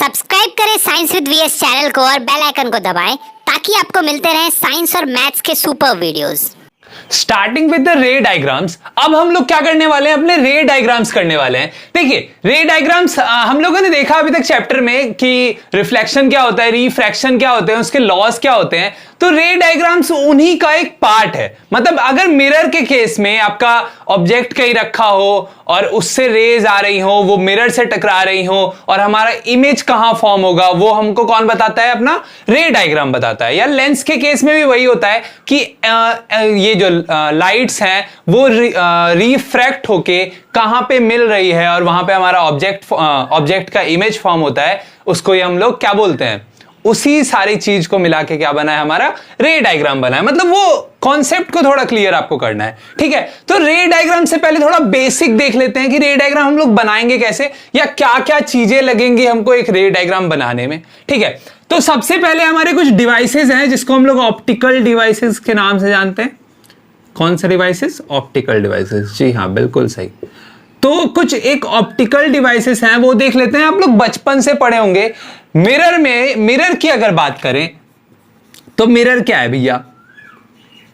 Subscribe करें science with VS channel को और बेल आइकन को दबाएं ताकि आपको मिलते रहें साइंस और मैथ्स के super videos. Starting with the रे डायग्राम्स। अब हम लोग क्या करने वाले हैं, अपने रे डायग्राम्स करने वाले हैं। देखिए रे डायग्राम्स हम लोगों ने देखा अभी तक चैप्टर में कि रिफ्लेक्शन क्या होता है, रिफ्रैक्शन क्या होते हैं, उसके लॉस क्या होते हैं। तो रे डायग्राम्स उन्हीं का एक पार्ट है। मतलब अगर मिरर के केस में आपका ऑब्जेक्ट कहीं रखा हो और उससे रेज आ रही हो, वो मिरर से टकरा रही हो और हमारा इमेज कहां फॉर्म होगा वो हमको कौन बताता है, अपना रे डायग्राम बताता है। या लेंस के केस में भी वही होता है कि ये जो लाइट्स हैं वो रिफ्रैक्ट होके कहां पे मिल रही है और वहां पे हमारा ऑब्जेक्ट का इमेज फॉर्म होता है, उसको ये हम लोग क्या बोलते हैं। उसी सारी चीज को मिला के क्या बना है, हमारा रे डायग्राम बना है। मतलब वो कॉन्सेप्ट को थोड़ा क्लियर आपको करना है, ठीक है। तो रे डायग्राम से पहले थोड़ा बेसिक देख लेते हैं कि रे डायग्राम हम लोग बनाएंगे कैसे, या क्या क्या चीजें लगेंगी हमको एक रे डायग्राम बनाने में, ठीक है। तो सबसे पहले हमारे कुछ डिवाइसेस हैं जिसको हम लोग ऑप्टिकल डिवाइसेस के नाम से जानते हैं। कौन से डिवाइसेस? ऑप्टिकल डिवाइसेस, जी हाँ बिल्कुल सही। तो कुछ एक ऑप्टिकल डिवाइसेस हैं वो देख लेते हैं। आप लोग बचपन से पढ़े होंगे। मिरर की अगर बात करें तो मिरर क्या है भैया?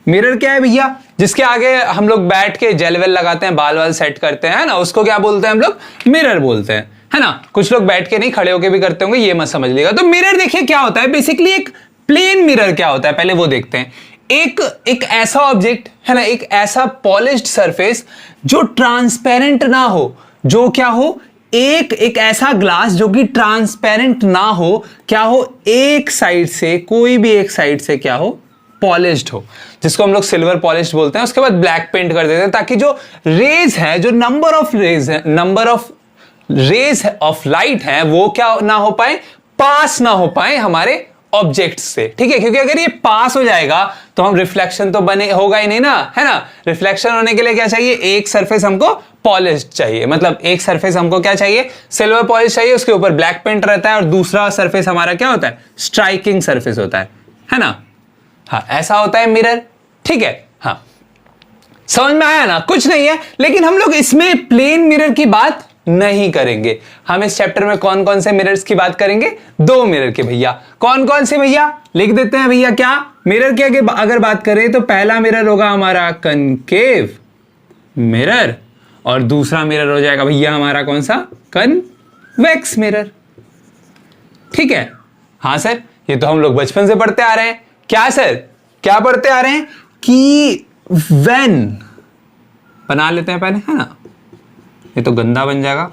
मिरर क्या है भैया? जिसके आगे हम लोग बैठ के जेल वेल लगाते हैं, बाल वाल सेट करते हैं ना, उसको क्या बोलते हैं हम लोग? मिरर बोलते हैं, है ना। कुछ लोग बैठ के नहीं, खड़े होके भी करते होंगे, ये मत समझ लीजिएगा। तो मिरर देखिए क्या होता है बेसिकली। एक प्लेन मिरर क्या होता है पहले वो देखते हैं। एक ऐसा ऑब्जेक्ट है ना, एक ऐसा पॉलिश्ड सरफेस जो ट्रांसपेरेंट ना हो, जो क्या हो, एक ऐसा ग्लास जो कि ट्रांसपेरेंट ना हो, क्या हो, एक साइड से, कोई भी एक साइड से क्या हो, पॉलिश्ड हो, जिसको हम लोग सिल्वर पॉलिश्ड बोलते हैं। उसके बाद ब्लैक पेंट कर देते हैं ताकि जो रेज है, जो number of rays of light है वो क्या ना हो पाए, पास ना हो पाए हमारे ऑब्जेक्ट से, ठीक है। क्योंकि अगर ये पास हो जाएगा तो हम रिफ्लेक्शन तो बने होगा ही नहीं ना, है ना। रिफ्लेक्शन होने के लिए क्या चाहिए? एक सरफेस हमको पॉलिश्ड चाहिए। मतलब एक सरफेस हमको क्या चाहिए? सिल्वर पॉलिश चाहिए, उसके ऊपर ब्लैक पेंट रहता है और दूसरा सरफेस हमारा क्या होता है? स्ट्राइकिंग सरफेस होता है ना। हाँ ऐसा होता है मिरर, ठीक है। हाँ समझ में आया ना? कुछ नहीं है, लेकिन हम लोग इसमें प्लेन मिरर की बात नहीं करेंगे। हम इस चैप्टर में कौन कौन से मिरर्स की बात करेंगे? दो मिरर के भैया। कौन कौन से भैया? लिख देते हैं भैया। क्या मिरर की अगर बात करें तो पहला मिरर होगा हमारा कनकेव मिरर और दूसरा मिरर हो जाएगा भैया हमारा कौन सा? कन्वेक्स मिरर, ठीक है। हाँ सर, ये तो हम लोग बचपन से पढ़ते आ रहे हैं। क्या सर, क्या पढ़ते आ रहे हैं कि व्हेन बना लेते हैं पहले, है ना। ये तो गंदा बन जाएगा।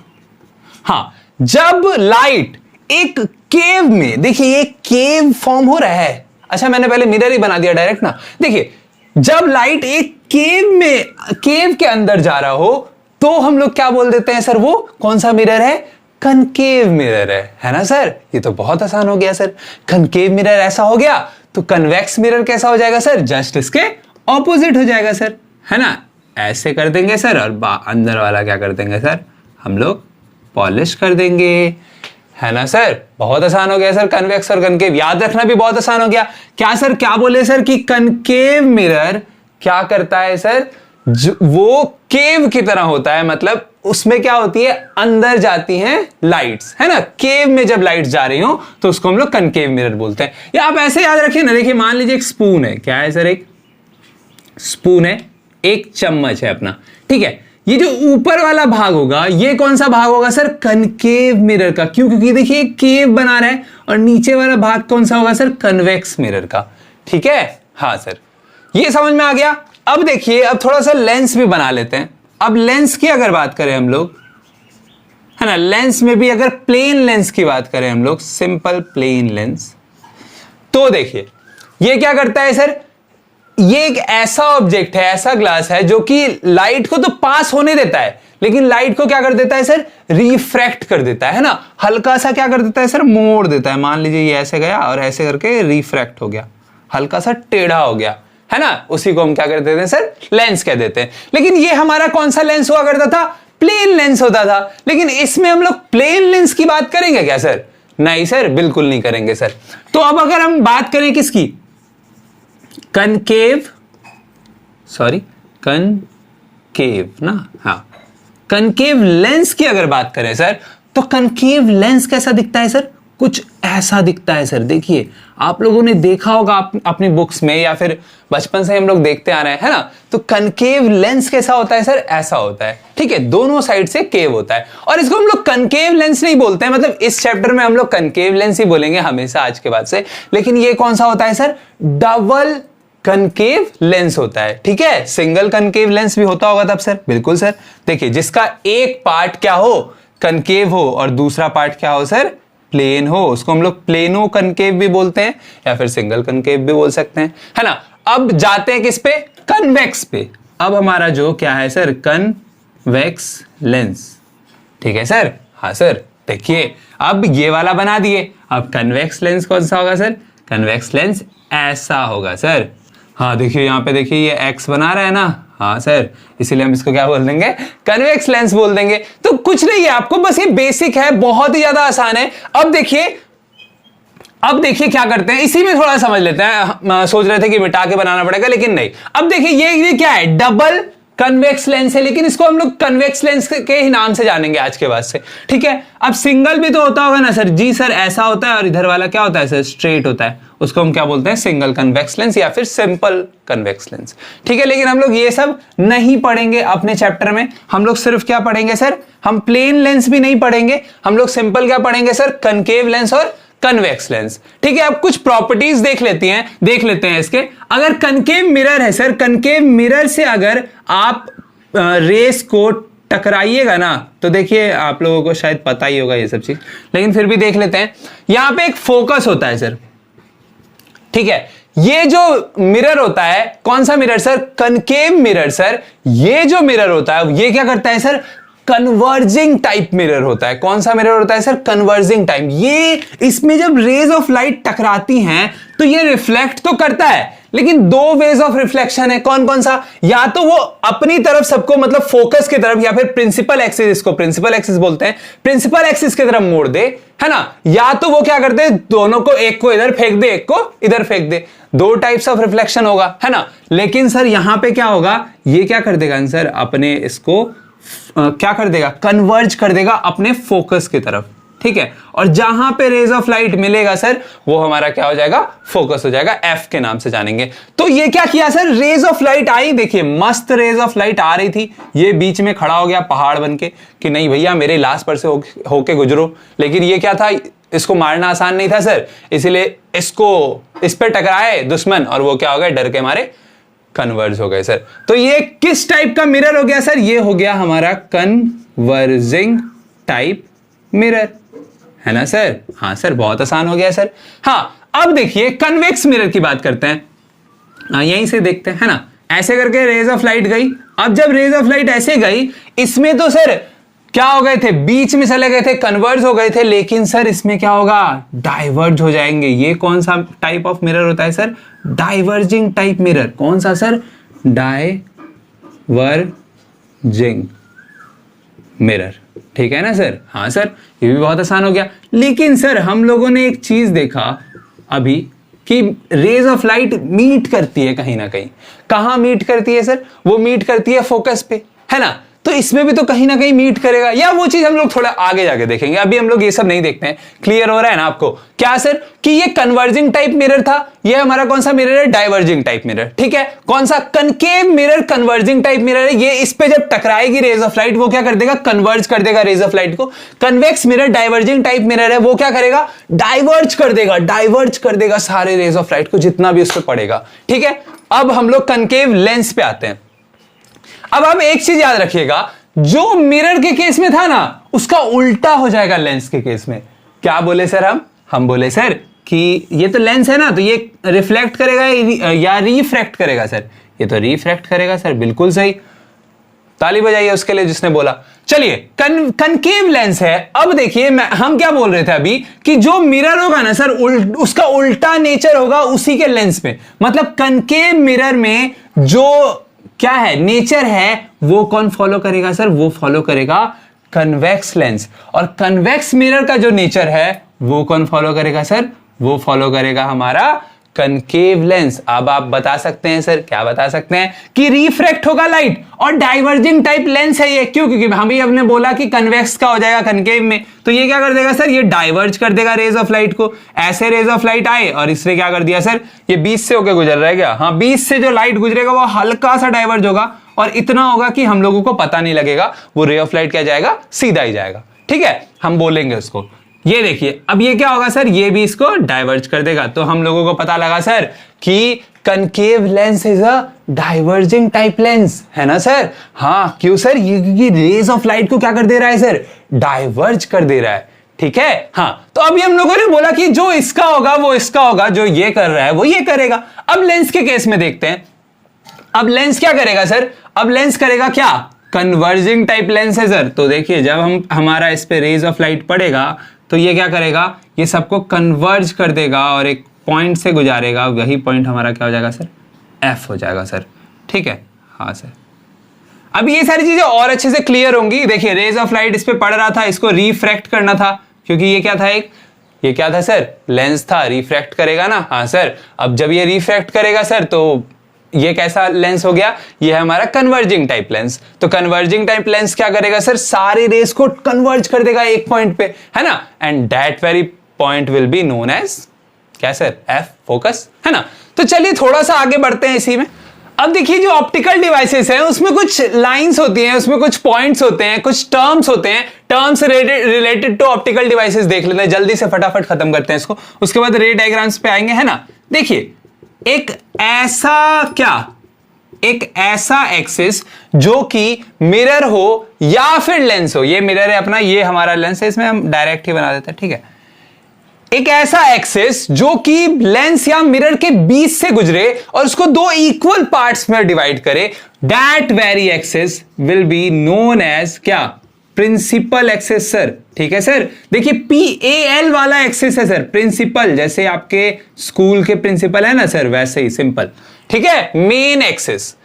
हाँ, जब लाइट एक केव में, देखिए ये केव फॉर्म हो रहा है। अच्छा मैंने पहले मिरर ही बना दिया डायरेक्ट ना। देखिए जब लाइट एक केव में, केव के अंदर जा रहा हो तो हम लोग क्या बोल देते हैं सर? वो कौन सा मिरर है? कनकेव मिरर है ना सर। ये तो बहुत आसान हो गया सर। कनकेव मिरर ऐसा हो गया तो कन्वेक्स मिरर कैसा हो जाएगा सर? जस्ट इसके ऑपोजिट हो जाएगा सर, है ना। ऐसे कर देंगे सर और अंदर वाला क्या कर देंगे सर? हम लोग पॉलिश कर देंगे, है ना सर। बहुत आसान हो गया सर। कन्वेक्स और कनकेव याद रखना भी बहुत आसान हो गया। क्या सर, क्या बोले सर कि कनकेव मिरर क्या करता है सर? वो केव की तरह होता है। मतलब उसमें क्या होती है? अंदर जाती हैं लाइट्स, है ना। केव में जब लाइट्स जा रही हो तो उसको हम लोग कनकेव मिरर बोलते हैं। या आप ऐसे याद रखिए ना। देखिए मान लीजिए एक स्पून है। क्या है सर? एक स्पून है, एक चम्मच है अपना, ठीक है। ये जो ऊपर वाला भाग होगा ये कौन सा भाग होगा सर? कनकेव मिरर का। क्यों? क्योंकि देखिए केव बना रहा है। और नीचे वाला भाग कौन सा होगा सर? कन्वेक्स मिरर का, ठीक है। हाँ सर, ये समझ में आ गया। अब देखिए, अब थोड़ा सा लेंस भी बना लेते हैं। अब लेंस की अगर बात करें हम लोग, है ना, लेंस में भी अगर प्लेन लेंस की बात करें हम लोग, सिंपल प्लेन लेंस, तो देखिए ये क्या करता है सर? ये एक ऐसा ऑब्जेक्ट है, ऐसा ग्लास है जो कि लाइट को तो पास होने देता है, लेकिन लाइट को क्या कर देता है सर? रिफ्रैक्ट कर देता है ना। हल्का सा क्या कर देता है सर? मोड़ देता है। मान लीजिए ये ऐसे गया और ऐसे करके रिफ्रैक्ट हो गया, हल्का सा टेढ़ा हो गया, है ना। उसी को हम क्या कर देते हैं सर? लेंस कह देते हैं। लेकिन ये हमारा कौन सा लेंस हुआ करता था? प्लेन लेंस होता था। लेकिन इसमें हम लोग प्लेन लेंस की बात करेंगे क्या सर? नहीं सर, बिल्कुल नहीं करेंगे सर। तो अब अगर हम बात करें किसकी? कनकेव ना, हाँ, कनकेव लेंस की अगर बात करें सर, तो कनकेव लेंस कैसा दिखता है सर? कुछ ऐसा दिखता है सर। देखिए आप लोगों ने देखा होगा अपनी बुक्स में या फिर बचपन से हम लोग देखते आ रहे हैं, है ना। तो कनकेव लेंस कैसा होता है सर, ऐसा होता है, ठीक है, दोनों साइड से केव होता है। और इसको हम लोग कनकेव लेंस नहीं बोलते हैं, मतलब इस चैप्टर में हम लोग कनकेव लेंस ही बोलेंगे हमेशा आज के बाद से। लेकिन ये कौन सा होता है सर, डबल कनकेव लेंस होता है, ठीक है। सिंगल कनकेव लेंस भी होता होगा तब सर, बिल्कुल सर। देखिए जिसका एक पार्ट क्या हो, कनकेव हो, और दूसरा पार्ट क्या हो सर, प्लेन हो, उसको हम लोग प्लेनो कनकेव भी बोलते हैं या फिर सिंगल कनकेव भी बोल सकते हैं, है ना। अब जाते हैं किस पे, कन्वेक्स पे। अब हमारा जो क्या है सर, कन्वेक्स लेंस, ठीक है सर। हाँ सर, देखिए अब ये वाला बना दिए। अब कन्वेक्स लेंस कौन सा होगा सर, कन्वेक्स लेंस ऐसा होगा सर। हाँ देखिए यहाँ पे देखिए ये एक्स बना रहा है ना, हाँ सर, इसीलिए हम इसको क्या बोल देंगे, कन्वेक्स लेंस बोल देंगे। तो कुछ नहीं है आपको, बस ये बेसिक है, बहुत ही ज्यादा आसान है। अब देखिए क्या करते हैं, इसी में थोड़ा समझ लेते हैं। सोच रहे थे कि मिटा के बनाना पड़ेगा, लेकिन नहीं। अब देखिए ये क्या है, डबल कन्वेक्स लेंस है, लेकिन इसको हम लोग कन्वेक्स लेंस के ही नाम से जानेंगे आज के बाद से, ठीक है। अब सिंगल भी तो होता होगा ना सर, जी सर ऐसा होता है, और इधर वाला क्या होता है सर, स्ट्रेट होता है, उसको हम क्या बोलते हैं, सिंगल कन्वेक्स लेंस या फिर सिंपल कन्वेक्स लेंस, ठीक है। लेकिन हम लोग ये सब नहीं पढ़ेंगे अपने चैप्टर में। हम लोग सिर्फ क्या पढ़ेंगे सर, हम प्लेन लेंस भी नहीं पढ़ेंगे, हम लोग सिंपल क्या पढ़ेंगे सर, कनकेव लेंस और कन्वेक्स लेंस, ठीक है। अब कुछ प्रॉपर्टीज देख लेते हैं इसके। अगर कनकेव मिरर है सर, कनकेव मिरर से अगर आप रेस को टकराइएगा ना, तो देखिए आप लोगों को शायद पता ही होगा ये सब चीज, लेकिन फिर भी देख लेते हैं। यहां पे एक फोकस होता है सर, ठीक है। ये जो मिरर होता है, कौन सा mirror sir, concave mirror sir. ये जो मिरर होता है ये क्या करता है सर, कन्वर्जिंग टाइप मिरर होता है। कौन सा मिरर होता है सर, कन्वर्जिंग टाइप। ये इसमें जब रेज ऑफ लाइट टकराती हैं तो ये रिफ्लेक्ट तो करता है, लेकिन दो वेज ऑफ रिफ्लेक्शन है। कौन कौन सा, या तो वो अपनी तरफ सबको मतलब फोकस की तरफ, या फिर प्रिंसिपल एक्सिस, इसको प्रिंसिपल एक्सिस बोलते हैं, प्रिंसिपल एक्सिस की तरफ मोड़ दे, है ना। या तो वो क्या करते हैं, दोनों को, एक को इधर फेंक दे, एक को इधर फेंक दे। दो टाइप्स ऑफ रिफ्लेक्शन होगा, है ना। लेकिन सर यहां पे क्या होगा, ये क्या कर देगा आंसर, अपने इसको क्या कर देगा, कन्वर्ज कर देगा अपने फोकस की तरफ, ठीक है। और जहां पे रेज ऑफ लाइट मिलेगा सर, वो हमारा क्या हो जाएगा, फोकस हो जाएगा, एफ के नाम से जानेंगे। तो ये क्या किया सर, रेज ऑफ लाइट आई, देखिए मस्त रेज ऑफ लाइट आ रही थी, ये बीच में खड़ा हो गया पहाड़ बन के कि नहीं भैया मेरे लास्ट पर से होके गुजरो। लेकिन ये क्या था, इसको मारना आसान नहीं था सर, इसीलिए इसको इस पे टकराए दुश्मन, और वो क्या हो गया, डर के मारे कन्वर्ज हो गए सर। तो ये किस टाइप का मिरर हो गया सर, ये हो गया हमारा कन्वर्जिंग टाइप मिरर, है ना सर। हाँ सर, बहुत आसान हो गया सर। हाँ अब देखिए कन्वेक्स मिरर की बात करते हैं, यहीं से देखते हैं, है ना। ऐसे करके रेज ऑफ लाइट गई। अब जब रेज ऑफ लाइट ऐसे गई, इसमें तो सर क्या हो गए थे, बीच में चले गए थे, कन्वर्ज हो गए थे, लेकिन सर इसमें क्या होगा, डाइवर्ज हो जाएंगे। ये कौन सा टाइप ऑफ मिरर होता है सर, डाइवर्जिंग टाइप मिरर। कौन सा सर, डाइवर्जिंग मिरर, ठीक है ना सर। हाँ सर, ये भी बहुत आसान हो गया। लेकिन सर हम लोगों ने एक चीज देखा अभी कि रेज ऑफ लाइट मीट करती है कहीं ना कहीं। कहां मीट करती है सर, वो मीट करती है फोकस पे, है ना। तो इसमें भी तो कहीं ना कहीं मीट करेगा, या वो चीज हम लोग थोड़ा आगे जाके देखेंगे, अभी हम लोग ये सब नहीं देखते हैं। क्लियर हो रहा है ना आपको, क्या सर, कि ये कन्वर्जिंग टाइप मिरर था, ये हमारा कौन सा मिरर है, डाइवर्जिंग टाइप मिरर, ठीक है। कौन सा, concave mirror converging type mirror है। ये इस पे जब टकराएगी रेज ऑफ लाइट, वो क्या कर देगा, कन्वर्ज कर देगा रेज ऑफ लाइट को। Convex mirror diverging type mirror है, वो क्या करेगा, डाइवर्ज कर देगा सारे रेज ऑफ लाइट को, जितना भी उस पर पड़ेगा, ठीक है। अब हम लोग कनकेव लेंस पे आते हैं। अब आप एक चीज याद रखिएगा, जो मिरर के केस में था ना, उसका उल्टा हो जाएगा लेंस के केस में। क्या बोले सर हम बोले सर कि ये तो लेंस है ना, तो ये रिफ्लेक्ट करेगा या रिफ्रैक्ट करेगा सर, ये तो रिफ्रैक्ट करेगा सर, बिल्कुल सही, ताली बजाइए उसके लिए जिसने बोला। चलिए कनकेव लेंस है। अब देखिए हम क्या बोल रहे थे अभी, कि जो मिरर होगा ना सर, उसका उल्टा नेचर होगा उसी के लेंस में। मतलब कनकेव मिरर में जो क्या है, नेचर है, वो कौन फॉलो करेगा सर, वो फॉलो करेगा कन्वेक्स लेंस। और कन्वेक्स मिरर का जो नेचर है, वो कौन फॉलो करेगा सर, वो फॉलो करेगा हमारा कनकेव लेंस। अब आप बता सकते हैं सर, क्या बता सकते हैं कि रिफ्रैक्ट होगा लाइट, और डाइवर्जिंग टाइप लेंस है ये। क्यों? क्योंकि हम ही हमने बोला कि कन्वेक्स का हो जाएगा कनकेव में, तो ये क्या कर देगा सर, ये डाइवर्ज कर देगा रेज ऑफ लाइट को। ऐसे रेज ऑफ लाइट आए और इसने क्या कर दिया सर, ये 20 से होकर गुजर रहा है क्या? हाँ, 20 से जो लाइट गुजरेगा वो हल्का सा डाइवर्ज होगा, और इतना होगा कि हम लोगों को पता नहीं लगेगा, वो रे ऑफ लाइट क्या जाएगा, सीधा ही जाएगा। ठीक है, हम बोलेंगे उसको। ये देखिए, अब ये क्या होगा सर, ये भी इसको डाइवर्ज कर देगा। तो हम लोगों को पता लगा सर कि concave lens is a diverging type lens, है ना सर? हाँ, क्यों सर? ये क्योंकि रेज ऑफ लाइट को क्या कर दे रहा है सर, डाइवर्ज कर दे रहा है। ठीक है, हाँ। तो अभी हम लोगों ने बोला कि जो इसका होगा वो इसका होगा, जो ये कर रहा है वो ये करेगा। अब लेंस के केस में देखते हैं, अब लेंस क्या करेगा सर, अब लेंस करेगा क्या, कन्वर्जिंग टाइप लेंस है सर। तो देखिए, जब हमारा इस पे रेज ऑफ लाइट पड़ेगा तो ये क्या करेगा, ये सबको कन्वर्ज कर देगा और एक पॉइंट से गुजारेगा। वही पॉइंट हमारा क्या हो जाएगा सर, एफ हो जाएगा सर। ठीक है, हाँ सर। अब ये सारी चीजें और अच्छे से क्लियर होंगी। देखिए, रेज ऑफ लाइट इस पे पड़ रहा था, इसको रिफ्रैक्ट करना था, क्योंकि ये क्या था, ये क्या था सर, लेंस था, रिफ्रैक्ट करेगा ना। हाँ सर। अब जब ये रिफ्रैक्ट करेगा सर, तो ये कैसा लेंस हो गया, ये है हमारा कन्वर्जिंग टाइप लेंस। तो कन्वर्जिंग टाइप लेंस क्या करेगा सर, सारे रेस को कन्वर्ज कर देगा एक पॉइंट पे, है ना। And that very point will be known as क्या सर, एफ फोकस, है ना। तो चलिए थोड़ा सा आगे बढ़ते हैं इसी में। अब देखिए, जो ऑप्टिकल डिवाइसेस हैं उसमें कुछ लाइंस होती हैं, उसमें कुछ पॉइंट्स होते हैं, कुछ टर्म्स होते हैं। Terms related to optical devices देख लेते हैं, जल्दी से फटाफट खत्म करते हैं इसको, उसके बाद रे डायग्राम्स पे आएंगे, है ना। देखिए, एक ऐसा एक्सिस जो कि मिरर हो या फिर लेंस हो, ये मिरर है अपना, ये हमारा लेंस है, इसमें हम डायरेक्ट ही बना देते हैं। ठीक है, एक ऐसा एक्सिस जो कि लेंस या मिरर के बीच से गुजरे और उसको दो इक्वल पार्ट्स में डिवाइड करे, that very axis will be known as क्या, प्रिंसिपल एक्सिस सर। ठीक है सर। देखिए, PAL वाला एक्सिस है सर, प्रिंसिपल, जैसे आपके स्कूल के प्रिंसिपल है ना सर, वैसे ही सिंपल। ठीक है, मेन एक्सिस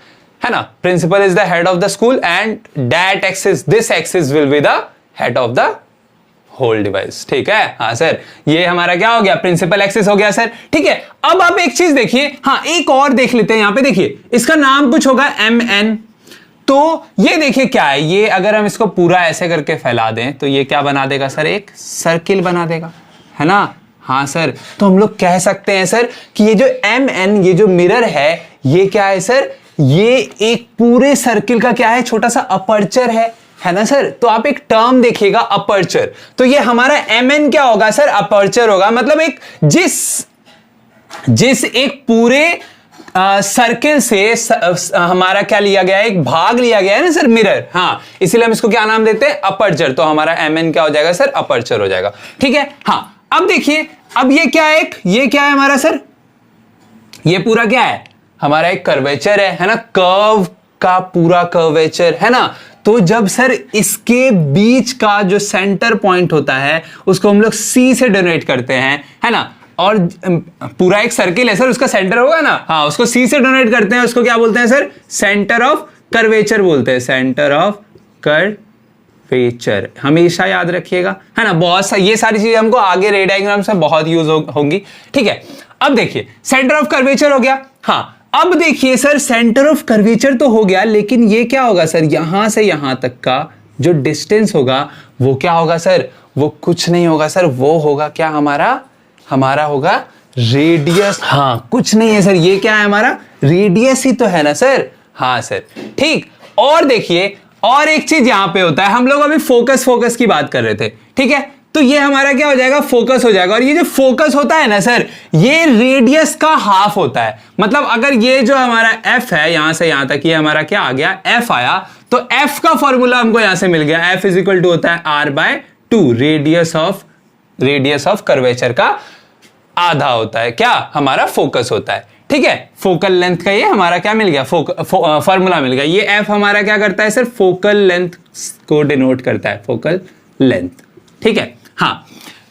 है ना, principal is the head of the school and that axis, this axis will be the head of the whole device. ठीक है, हाँ सर, ये हमारा क्या हो गया, प्रिंसिपल एक्सिस हो गया सर। ठीक है, अब आप एक चीज देखिए, हाँ एक और देख लेते हैं। यहां पे देखिए, इसका नाम कुछ होगा MN। तो ये देखिए क्या है, ये अगर हम इसको पूरा ऐसे करके फैला दें तो ये क्या बना देगा सर, एक सर्किल बना देगा, है ना। हाँ सर। तो हम लोग कह सकते हैं सर कि ये जो MN, ये जो मिरर है, ये क्या है सर, ये एक पूरे सर्किल का क्या है, छोटा सा अपर्चर है ना सर। तो आप एक टर्म देखिएगा, अपर्चर। तो ये हमारा MN क्या होगा सर, अपर्चर होगा। मतलब एक जिस एक पूरे सर्किल से हमारा क्या लिया गया है, एक भाग लिया गया है ना सर, मिरर। हाँ, इसीलिए हम इसको क्या नाम देते हैं, अपर्चर। तो हमारा MN क्या हो जाएगा सर, अपर्चर हो जाएगा। ठीक है, हाँ। अब देखिए, अब ये क्या है, ये क्या है हमारा सर, ये पूरा क्या है, हमारा एक कर्वेचर है ना, कर्व का पूरा कर्वेचर, है ना। तो जब सर इसके बीच का जो सेंटर पॉइंट होता है उसको हम लोग C से डोनेट करते हैं, है ना। और पूरा एक सर्किल है सर, उसका सेंटर होगा ना, हाँ, उसको C से डोनेट करते हैं, उसको क्या बोलते हैं सर, सेंटर ऑफ कर्वेचर बोलते हैं, सेंटर ऑफ कर्वेचर। हमेशा याद रखिएगा, है ना। बहुत ये सारी चीजें हमको आगे रे डायग्राम्स में बहुत यूज होंगी। ठीक है, अब देखिए, सेंटर ऑफ कर्वेचर हो गया। हाँ, अब देखिए सर, सेंटर ऑफ कर्वेचर तो हो गया, लेकिन ये क्या होगा सर, यहां से यहां तक का जो डिस्टेंस होगा वो क्या होगा सर, वो कुछ नहीं होगा सर, वो होगा क्या, हमारा होगा रेडियस। हाँ, कुछ नहीं है सर, ये क्या है, हमारा रेडियस ही तो है ना सर। हाँ सर, ठीक। और देखिए, और एक चीज यहां पे होता है, हम लोग अभी फोकस की बात कर रहे थे। ठीक है, तो ये हमारा क्या हो जाएगा, फोकस हो जाएगा। और ये जो फोकस होता है ना सर, ये रेडियस का हाफ होता है। मतलब अगर ये जो हमारा F है, यहां से यहां तक ये हमारा क्या आ गया, F आया, तो F का फॉर्मूला हमको यहां से मिल गया, F इज इक्वल टू होता है R/2, रेडियस ऑफ कर्वेचर का आधा होता है क्या, हमारा फोकस होता है। ठीक है, फोकल लेंथ का ये हमारा क्या मिल गया, फॉर्मूला मिल गया। ये F हमारा क्या करता है सर, फोकल लेंथ को डिनोट करता है, फोकल लेंथ। ठीक है, हाँ।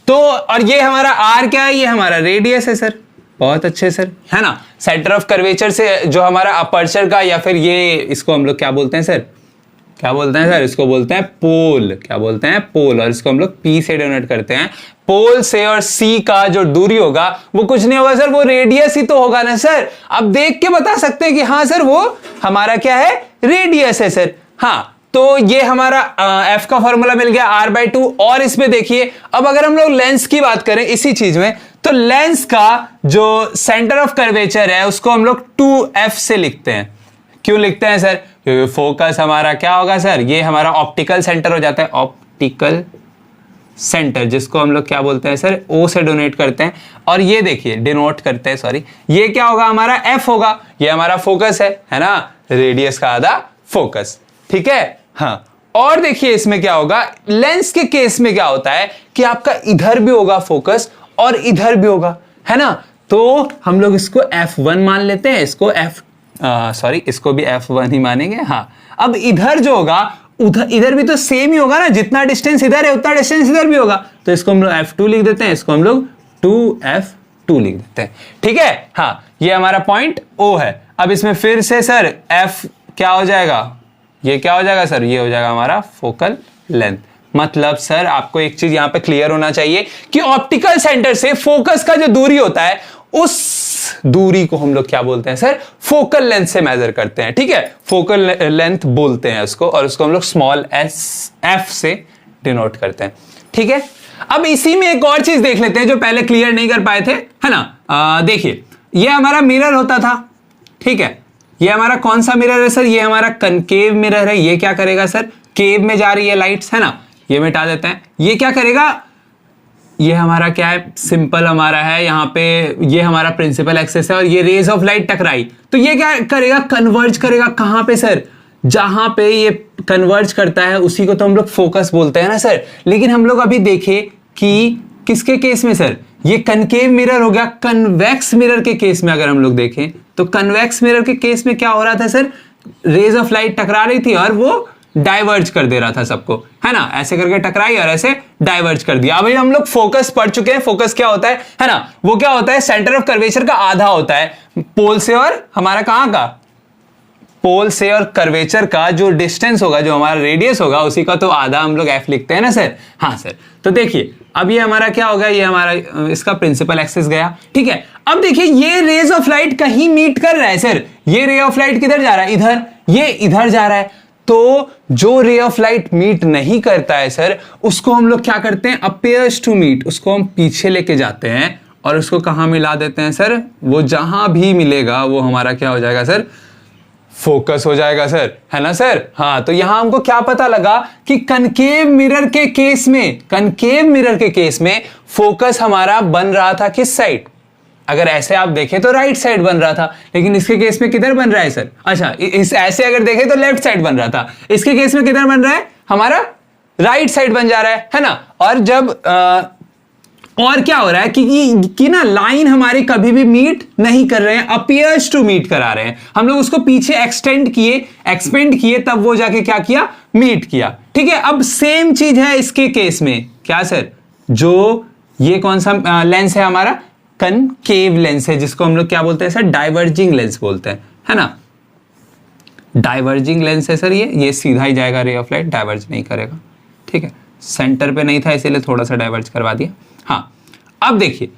तो और ये हमारा R क्या है, ये हमारा रेडियस है सर। बहुत अच्छे सर, है ना। सेंटर ऑफ कर्वेचर से जो हमारा अपर्चर का, या फिर ये इसको हम लोग क्या बोलते हैं सर, क्या बोलते हैं सर, इसको बोलते हैं पोल। क्या बोलते हैं, पोल। और इसको हम लोग P से डिनोट करते हैं, पोल से और सी का जो दूरी होगा वो कुछ नहीं होगा सर, वो रेडियस ही तो होगा ना सर। अब देख के बता सकते हैं कि हाँ सर वो हमारा क्या है, रेडियस है सर। हाँ, तो ये हमारा एफ का फॉर्मूला मिल गया r/2। और इसमें देखिए अब अगर हम लोग लेंस की बात करें इसी चीज में, तो लेंस का जो सेंटर ऑफ कर्वेचर है उसको हम लोग 2f से लिखते हैं। क्यों लिखते हैं सर? क्योंकि फोकस हमारा क्या होगा सर, ये हमारा ऑप्टिकल सेंटर हो जाता है, ऑप्टिकल सेंटर, जिसको हम लोग क्या बोलते हैं सर, ओ से डोनेट करते हैं। और ये देखिए डिनोट करते हैं, सॉरी, ये क्या होगा हमारा एफ होगा, ये हमारा फोकस है ना, रेडियस का आधा फोकस, ठीक है। हाँ, और देखिए इसमें क्या होगा, लेंस के केस में क्या होता है कि आपका इधर भी होगा फोकस और इधर भी होगा, है ना। तो हम लोग इसको f1 मान लेते हैं, इसको इसको भी f1 ही मानेंगे। हाँ, अब इधर जो होगा उधर इधर भी तो सेम ही होगा ना, जितना डिस्टेंस इधर है उतना डिस्टेंस इधर भी होगा, तो इसको हम लोग f2 लिख देते हैं, इसको हम लोग 2f2 लिख देते हैं, ठीक है। हाँ, ये हमारा पॉइंट O है। अब इसमें फिर से सर f क्या हो जाएगा, ये क्या हो जाएगा सर, ये हो जाएगा हमारा फोकल लेंथ। मतलब सर आपको एक चीज यहां पे क्लियर होना चाहिए कि ऑप्टिकल सेंटर से फोकस का जो दूरी होता है उस दूरी को हम लोग क्या बोलते हैं सर, फोकल लेंथ से मेजर करते हैं, ठीक है। फोकल लेंथ बोलते हैं उसको, और उसको हम लोग स्मॉल f से डिनोट करते हैं, ठीक है। अब इसी में एक और चीज देख लेते हैं जो पहले क्लियर नहीं कर पाए थे, है ना। देखिए ये हमारा मिरर होता था, ठीक है। ये हमारा कौन सा मिरर है सर, ये हमारा कनकेव मिरर है। ये क्या करेगा सर, केव में जा रही है लाइट्स, है ना, ये मिटा देते हैं। ये क्या करेगा, ये हमारा क्या है, सिंपल हमारा है, यहाँ पे ये हमारा प्रिंसिपल एक्सिस है और ये रेज ऑफ लाइट टकराई, तो ये क्या करेगा, कन्वर्ज करेगा कहां पे सर, जहां पे ये कन्वर्ज करता है उसी को तो हम लोग फोकस बोलते हैं ना सर। लेकिन हम लोग अभी देखे कि किसके केस में सर, ये कनकेव मिरर हो गया। कन्वेक्स मिरर के केस में अगर हम लोग देखें तो कन्वेक्स मिरर के केस में क्या हो रहा था सर, रेज ऑफ लाइट टकरा रही थी और वो डाइवर्ज कर दे रहा था सबको, है ना, ऐसे करके टकराई और ऐसे डाइवर्ज कर दिया। अभी हम लोग फोकस पढ़ चुके हैं, फोकस क्या होता है ना, वो क्या होता है, सेंटर ऑफ कर्वेचर का आधा होता है, पोल से और हमारा कहां का, पोल से और कर्वेचर का जो डिस्टेंस होगा, जो हमारा रेडियस होगा, उसी का तो आधा हम लोग f लिखते हैं ना सर। हाँ सर, तो देखिए अब ये हमारा क्या होगा, ये हमारा इसका प्रिंसिपल एक्सिस गया, ठीक है। अब देखिए ये रेज ऑफ लाइट कहीं मीट कर रहा है सर, ये रे ऑफ लाइट किधर जा रहा है, इधर, ये इधर जा रहा है। तो जो रे ऑफ लाइट मीट नहीं करता है सर, उसको हम लोग क्या करते हैं, अपीयर्स टू मीट, उसको हम पीछे लेके जाते हैं और उसको कहां मिला देते हैं सर, वो जहां भी मिलेगा वो हमारा क्या हो जाएगा सर, फोकस हो जाएगा सर, है ना सर। हाँ, तो यहां हमको क्या पता लगा कि कनकेव मिरर के केस में, कनकेव मिरर के केस में फोकस हमारा बन रहा था किस साइड, अगर ऐसे आप देखें तो राइट साइड बन रहा था, लेकिन इसके केस में किधर बन रहा है सर, अच्छा इस ऐसे अगर देखें तो लेफ्ट साइड बन रहा था, इसके केस में किधर बन रहा है, हमारा राइट साइड बन जा रहा है ना। और जब और क्या हो रहा है कि ना लाइन हमारी कभी भी मीट नहीं कर रहे हैं, अपीयर्स टू मीट करा रहे हैं, हम लोग उसको पीछे एक्सपेंड किए तब वो जाके क्या किया, मीट किया, ठीक है। अब सेम चीज है इसके केस में, क्या सर, जो ये कौन सा लेंस है हमारा, कनकेव लेंस है, जिसको हम लोग क्या बोलते हैं सर, डाइवर्जिंग लेंस बोलते हैं, है ना, डाइवर्जिंग लेंस है सर। ये सीधा ही जाएगा, रे ऑफ लाइट डाइवर्ज नहीं करेगा, ठीक है। सेंटर पे नहीं था इसीलिए थोड़ा सा डाइवर्ज करवा दिया। हाँ, अब देखिए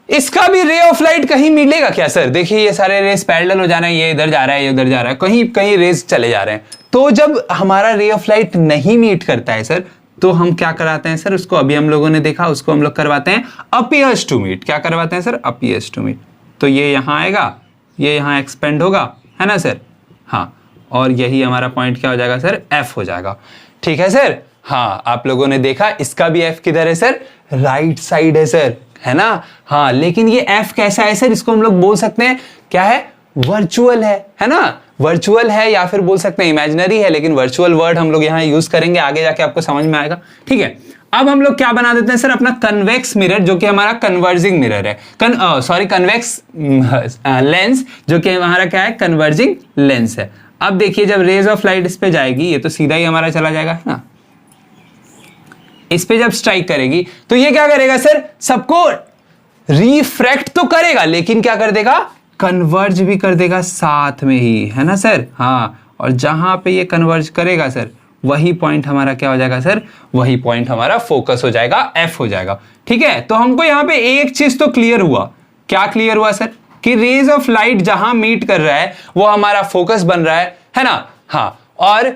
इसका भी रे ऑफ लाइट कहीं मिलेगा क्या सर, देखिए ये सारे रेस पैरेलल हो जा रहे हैं, ये इधर जा रहा है, ये उधर जा रहा है, कहीं कहीं रेस चले जा रहे हैं। तो जब हमारा रे ऑफ लाइट नहीं मीट करता है सर, तो हम क्या कराते हैं सर, उसको अभी हम लोगों ने देखा, उसको हम लोग करवाते हैं अपीयर्स टू मीट। क्या करवाते हैं सर, अपीयर्स टू मीट। तो ये यहां आएगा, ये यहां एक्सपेंड होगा, है ना सर। हाँ, और यही हमारा पॉइंट क्या हो जाएगा सर, एफ हो जाएगा, ठीक है सर। हाँ, आप लोगों ने देखा इसका भी एफ किधर है सर, राइट साइड है सर, है ना। हाँ, लेकिन ये एफ कैसा है सर, इसको हम लोग बोल सकते हैं क्या है, वर्चुअल है ना, वर्चुअल है या फिर बोल सकते हैं इमेजिनरी है, लेकिन वर्चुअल वर्ड हम लोग यहाँ यूज करेंगे, आगे जाके आपको समझ में आएगा, ठीक है। अब हम लोग क्या बना देते हैं सर, अपना कन्वेक्स मिरर, जो कि हमारा कन्वर्जिंग मिरर है, कन्वेक्स लेंस, जो कि हमारा क्या है, कन्वर्जिंग लेंस है। अब देखिए जब रेज ऑफ लाइट इस पे जाएगी, ये तो सीधा ही हमारा चला जाएगा, है ना, इस पे जब स्ट्राइक करेगी तो ये क्या करेगा सर, सबको रिफ्रैक्ट तो करेगा, लेकिन क्या कर देगा, कन्वर्ज भी कर देगा साथ में ही, है ना सर। हाँ, और जहां पे ये कन्वर्ज करेगा सर, वही पॉइंट हमारा क्या हो जाएगा सर, वही पॉइंट हमारा फोकस हो जाएगा, एफ हो जाएगा। ठीक है, तो हमको यहां पे एक चीज तो क्लियर हुआ। क्या क्लियर हुआ सर? कि रेज ऑफ लाइट जहां मीट कर रहा है वो हमारा फोकस बन रहा है ना? हाँ, और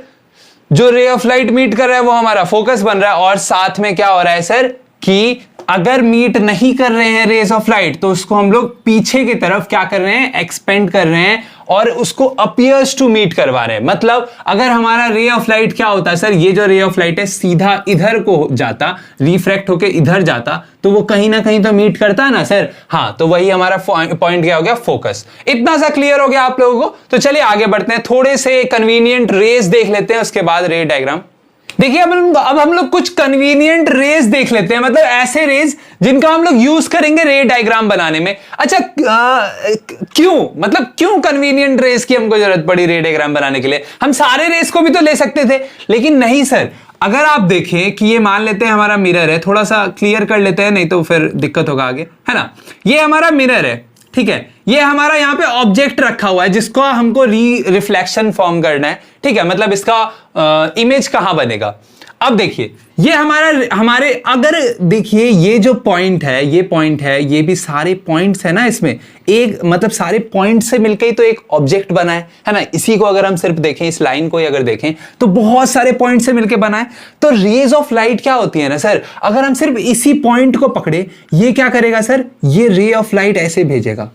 जो रे ऑफ लाइट मीट कर रहा है वो हमारा फोकस बन रहा है। और साथ में क्या हो रहा है सर कि अगर मीट नहीं कर रहे हैं रेज ऑफ लाइट तो उसको हम लोग पीछे की तरफ क्या कर रहे हैं, एक्सपेंड कर रहे हैं और उसको अपीयर्स टू मीट करवा रहे हैं। मतलब अगर हमारा रे ऑफ लाइट क्या होता है सर, ये जो रे ऑफ लाइट है सीधा इधर को जाता, रिफ्रैक्ट होके इधर जाता, तो वो कहीं ना कहीं तो मीट करता है ना सर। हाँ, तो वही हमारा पॉइंट क्या हो गया, फोकस। इतना सा क्लियर हो गया आप लोगों को? तो चलिए आगे बढ़ते हैं, थोड़े से कन्वीनियंट रेज देख लेते हैं, उसके बाद रे डायग्राम। देखिए अब हम लोग कुछ कन्वीनियंट रेज देख लेते हैं, मतलब ऐसे रेज जिनका हम लोग यूज करेंगे रे डायग्राम बनाने में। अच्छा, क्यों कन्वीनियंट रेज की हमको जरूरत पड़ी रे डायग्राम बनाने के लिए? हम सारे रेज को भी तो ले सकते थे, लेकिन नहीं सर। अगर आप देखें कि ये मान लेते हैं हमारा मिरर है, थोड़ा सा क्लियर कर लेते हैं नहीं तो फिर दिक्कत होगा आगे, है ना? ये हमारा मिरर है, ठीक है, ये हमारा यहां पे ऑब्जेक्ट रखा हुआ है जिसको हमको रिफ्लेक्शन फॉर्म करना है। ठीक है, मतलब इसका इमेज कहां बनेगा? अब देखिए ये हमारे अगर देखिए ये जो पॉइंट है, ये पॉइंट है, ये भी सारे पॉइंट्स है ना इसमें, एक मतलब सारे पॉइंट से मिलकर ही तो एक ऑब्जेक्ट बना है ना? इसी को अगर हम सिर्फ देखें, इस लाइन को ही अगर देखें तो बहुत सारे पॉइंट से मिलकर बना है। तो रेज ऑफ लाइट क्या होती है ना सर, अगर हम सिर्फ इसी पॉइंट को पकड़े, ये क्या करेगा सर, ये रे ऑफ लाइट ऐसे भेजेगा,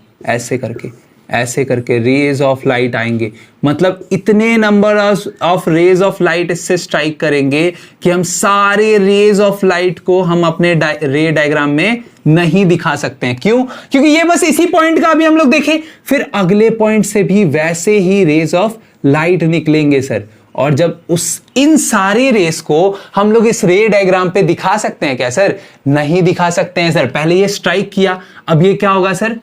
ऐसे करके रेज ऑफ लाइट आएंगे। मतलब इतने number of rays of light इससे स्ट्राइक करेंगे कि हम सारे रेज ऑफ लाइट को हम अपने रे डायग्राम में नहीं दिखा सकते हैं। क्यों? क्योंकि ये बस इसी पॉइंट का अभी हम लोग देखें, फिर अगले पॉइंट से भी वैसे ही रेज ऑफ लाइट निकलेंगे सर। और जब इन सारे रेस को हम लोग इस रे डायग्राम पे दिखा सकते हैं क्या सर? नहीं दिखा सकते हैं सर। पहले ये स्ट्राइक किया, अब ये क्या होगा सर,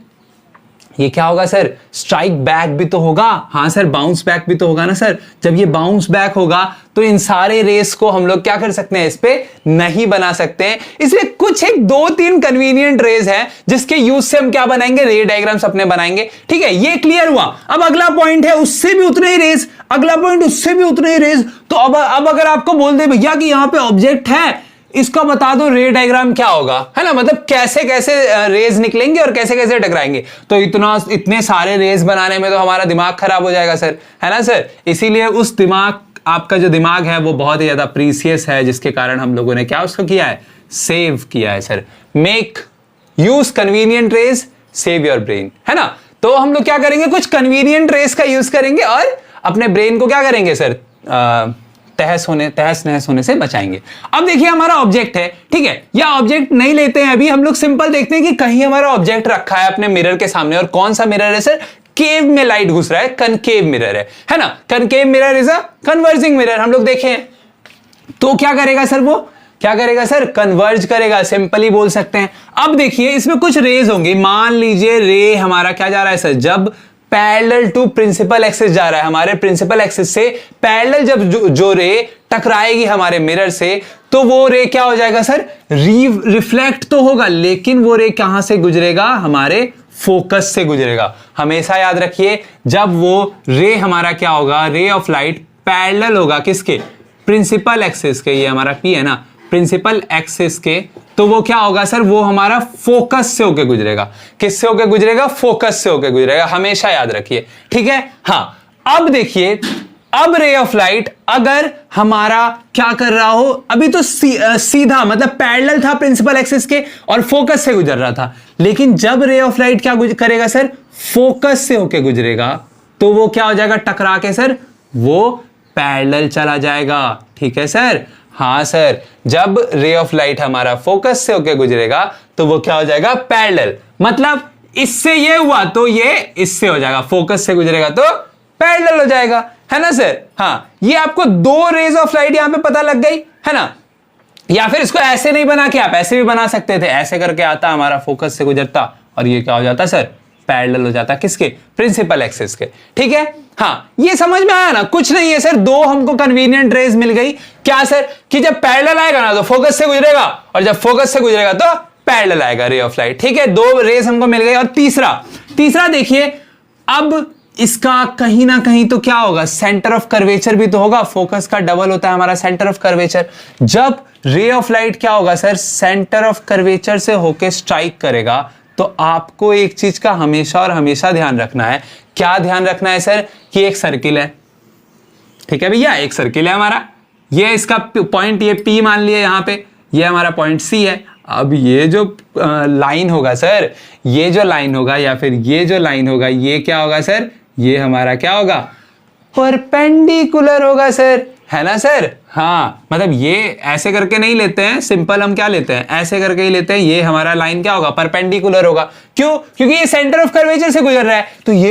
ये क्या होगा सर, स्ट्राइक बैक भी तो होगा। हाँ सर, बाउंस बैक भी तो होगा ना सर। जब ये बाउंस बैक होगा तो इन सारे रेस को हम लोग क्या कर सकते हैं, इस पे नहीं बना सकते हैं। इसलिए कुछ एक 2-3 कन्वीनियंट रेज है जिसके यूज से हम क्या बनाएंगे, रे डायग्राम्स अपने बनाएंगे। ठीक है, ये क्लियर हुआ। अब अगला पॉइंट है, उससे भी उतने ही रेज, अगला पॉइंट उससे भी उतने ही रेज। तो अब अगर आपको बोल दे भैया कि यहां पे ऑब्जेक्ट है, इसका बता दो रे डायग्राम क्या होगा, है ना? मतलब कैसे कैसे रेज निकलेंगे और कैसे कैसे टकराएंगे। तो इतने सारे रेज बनाने में तो हमारा दिमाग खराब हो जाएगा सर, है ना सर? इसीलिए उस दिमाग, आपका जो दिमाग है वो बहुत ही ज्यादा प्रीसियस है, जिसके कारण हम लोगों ने क्या उसको किया है, सेव किया है sir. Make use convenient rays, save your brain, है ना? तो हम लोग क्या करेंगे, कुछ कन्वीनियंट रेज का यूज करेंगे और अपने ब्रेन को क्या करेंगे सर, तहस नहस होने से बचाएंगे। अब देखिए हमारा ऑब्जेक्ट है, ठीक है, या ऑब्जेक्ट नहीं लेते हैं अभी, हम लोग सिंपल देखते हैं कि कहीं हमारा ऑब्जेक्ट रखा है अपने मिरर के सामने। और कौन सा मिरर है सर, केव में लाइट घुस रहा है, कनकेव मिरर है ना? Concave mirror is a converging mirror, हम लोग देखें। तो क्या करेगा सर, वो क्या करेगा सर, कन्वर्ज करेगा, सिंपली बोल सकते हैं। अब देखिए इसमें कुछ रेज होंगे, मान लीजिए रे हमारा क्या जा रहा है सर, जब पैरेलल टू प्रिंसिपल एक्सिस जा रहा है, हमारे प्रिंसिपल एक्सिस से पैरेलल जब जो रे टकराएगी हमारे मिरर से, तो वो रे क्या हो जाएगा सर, रिफ्लेक्ट तो होगा, लेकिन वो रे कहां से गुजरेगा, हमारे फोकस से गुजरेगा। हमेशा याद रखिए, जब वो रे हमारा क्या होगा, रे ऑफ लाइट पैरेलल होगा किसके, प्रिंसिपल एक्सिस के, ये हमारा पी है ना, प्रिंसिपल एक्सिस के, तो वो क्या होगा सर, वो हमारा फोकस से होके गुजरेगा। किससे होके गुजरेगा, फोकस से होके गुजरेगा, हमेशा याद रखिए, ठीक है। हाँ, अब देखिए, अब रे ऑफ लाइट अगर हमारा क्या कर रहा हो, अभी तो सीधा मतलब पैरेलल था प्रिंसिपल एक्सिस के और फोकस से गुजर रहा था, लेकिन जब रे ऑफ लाइट क्या करेगा सर, फोकस से होके गुजरेगा, तो वो क्या हो जाएगा, टकरा के सर वो पैरेलल चला जाएगा। ठीक है सर, हाँ सर, जब रे ऑफ लाइट हमारा फोकस से होके गुजरेगा तो वो क्या हो जाएगा, पैरेलल। मतलब इससे ये हुआ तो ये इससे हो जाएगा, फोकस से गुजरेगा तो पैरेलल हो जाएगा, है ना सर। हाँ, ये आपको दो रेज ऑफ लाइट यहां पे पता लग गई, है ना। या फिर इसको ऐसे नहीं बना के आप ऐसे भी बना सकते थे, ऐसे करके आता हमारा फोकस से गुजरता और ये क्या हो जाता सर, पैरेलल हो जाता, किसके, प्रिंसिपल एक्सिस के। ठीक है, हाँ, ये समझ में आया ना। कुछ नहीं है सर, दो हमको कन्वीनियंट रेज मिल गई। क्या सर, कि जब पैरेलल आएगा ना तो फोकस से गुजरेगा और जब फोकस से गुजरेगा तो पैरेलल आएगा रे ऑफ लाइट। ठीक है, दो रेज हमको मिल गई। और तीसरा देखिए, अब इसका कहीं ना कहीं तो क्या होगा, सेंटर ऑफ कर्वेचर भी तो होगा, फोकस का डबल होता है हमारा सेंटर ऑफ कर्वेचर। जब रे ऑफ लाइट क्या होगा सर, सेंटर ऑफ कर्वेचर से होके स्ट्राइक करेगा, तो आपको एक चीज का हमेशा और हमेशा ध्यान रखना है। क्या ध्यान रखना है सर, कि एक सर्किल है, ठीक है भैया, एक सर्किल है हमारा, ये इसका पॉइंट ये P मान लिया यहां पे, ये हमारा पॉइंट C है। अब ये जो लाइन होगा सर, ये जो लाइन होगा या फिर ये जो लाइन होगा, ये क्या होगा सर, ये हमारा क्या होगा, परपेंडिकुलर होगा सर, है ना सर। हाँ, मतलब ये ऐसे करके नहीं लेते हैं, सिंपल हम क्या लेते हैं, ऐसे करके ही लेते हैं। ये हमारा लाइन क्या होगा, परपेंडिकुलर होगा। क्यों? क्योंकि ये सेंटर ऑफ कर्वेचर से गुजर रहा है, तो ये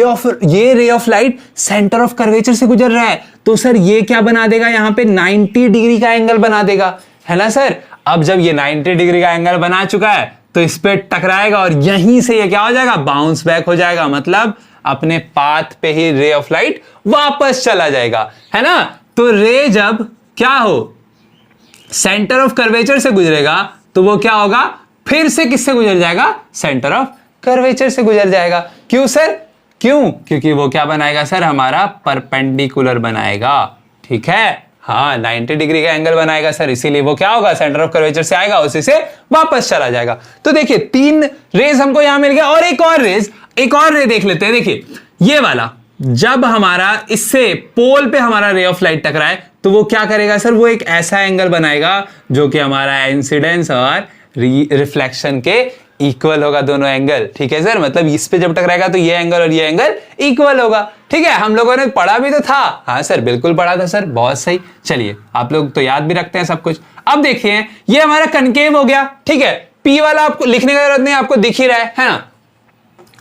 ray of light centre of curvature से गुजर रहा है, तो सर ये क्या बना देगा, यहां पे 90 डिग्री का एंगल बना देगा, है ना सर। अब जब ये 90 डिग्री का एंगल बना चुका है, तो इस पे टकराएगा और यहीं से ये क्या हो जाएगा, बाउंस बैक हो जाएगा, मतलब अपने पाथ पे ही रे ऑफ लाइट वापस चला जाएगा, है ना। तो रे जब क्या हो, सेंटर ऑफ कर्वेचर से गुजरेगा, तो वो क्या होगा, फिर से किससे गुजर जाएगा, सेंटर ऑफ कर्वेचर से गुजर जाएगा। क्यों सर, क्यों? क्योंकि वो क्या बनाएगा सर, हमारा परपेंडिकुलर बनाएगा, ठीक है। हाँ, 90 डिग्री का एंगल बनाएगा सर, इसीलिए वो क्या होगा, सेंटर ऑफ कर्वेचर से आएगा, उसी से वापस चला जाएगा। तो देखिए 3 रेज हमको यहां मिल गया, और एक और रे देख लेते हैं। देखिए ये वाला, जब हमारा इससे पोल पे हमारा रे ऑफ लाइट टकराए, तो वो क्या करेगा सर, वो एक ऐसा एंगल बनाएगा जो कि हमारा इंसिडेंस और रिफ्लेक्शन के इक्वल होगा, दोनों एंगल, ठीक है सर। मतलब इस पे जब टकराएगा तो ये एंगल और ये एंगल इक्वल होगा, ठीक है। हम लोगों ने पढ़ा भी तो था, हाँ सर बिल्कुल पढ़ा था सर, बहुत सही। चलिए, आप लोग तो याद भी रखते हैं सब कुछ। अब देखिए ये हमारा कनकेव हो गया, ठीक है। पी वाला आपको लिखने का जरूरत नहीं, आपको दिख ही रहा है ना।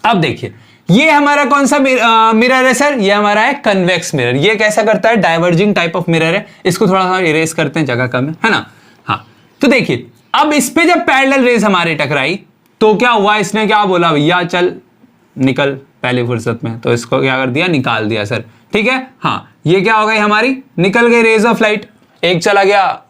अब देखिए ये हमारा कौन सा मिरर है सर, ये हमारा है कन्वेक्स मिरर। ये कैसा करता है, डाइवर्जिंग टाइप ऑफ मिरर है। इसको थोड़ा सा इरेज करते हैं, जगह कम है ना। हाँ, तो देखिए अब इस पे जब पैरेलल रेज हमारे टकराई, तो क्या हुआ, इसने क्या बोला, भैया चल निकल पहली फुर्सत में, तो इसको क्या कर दिया, निकाल दिया सर, ठीक है। हाँ, ये क्या हो गई हमारी, निकल गई रेज ऑफ लाइट। एक चला गया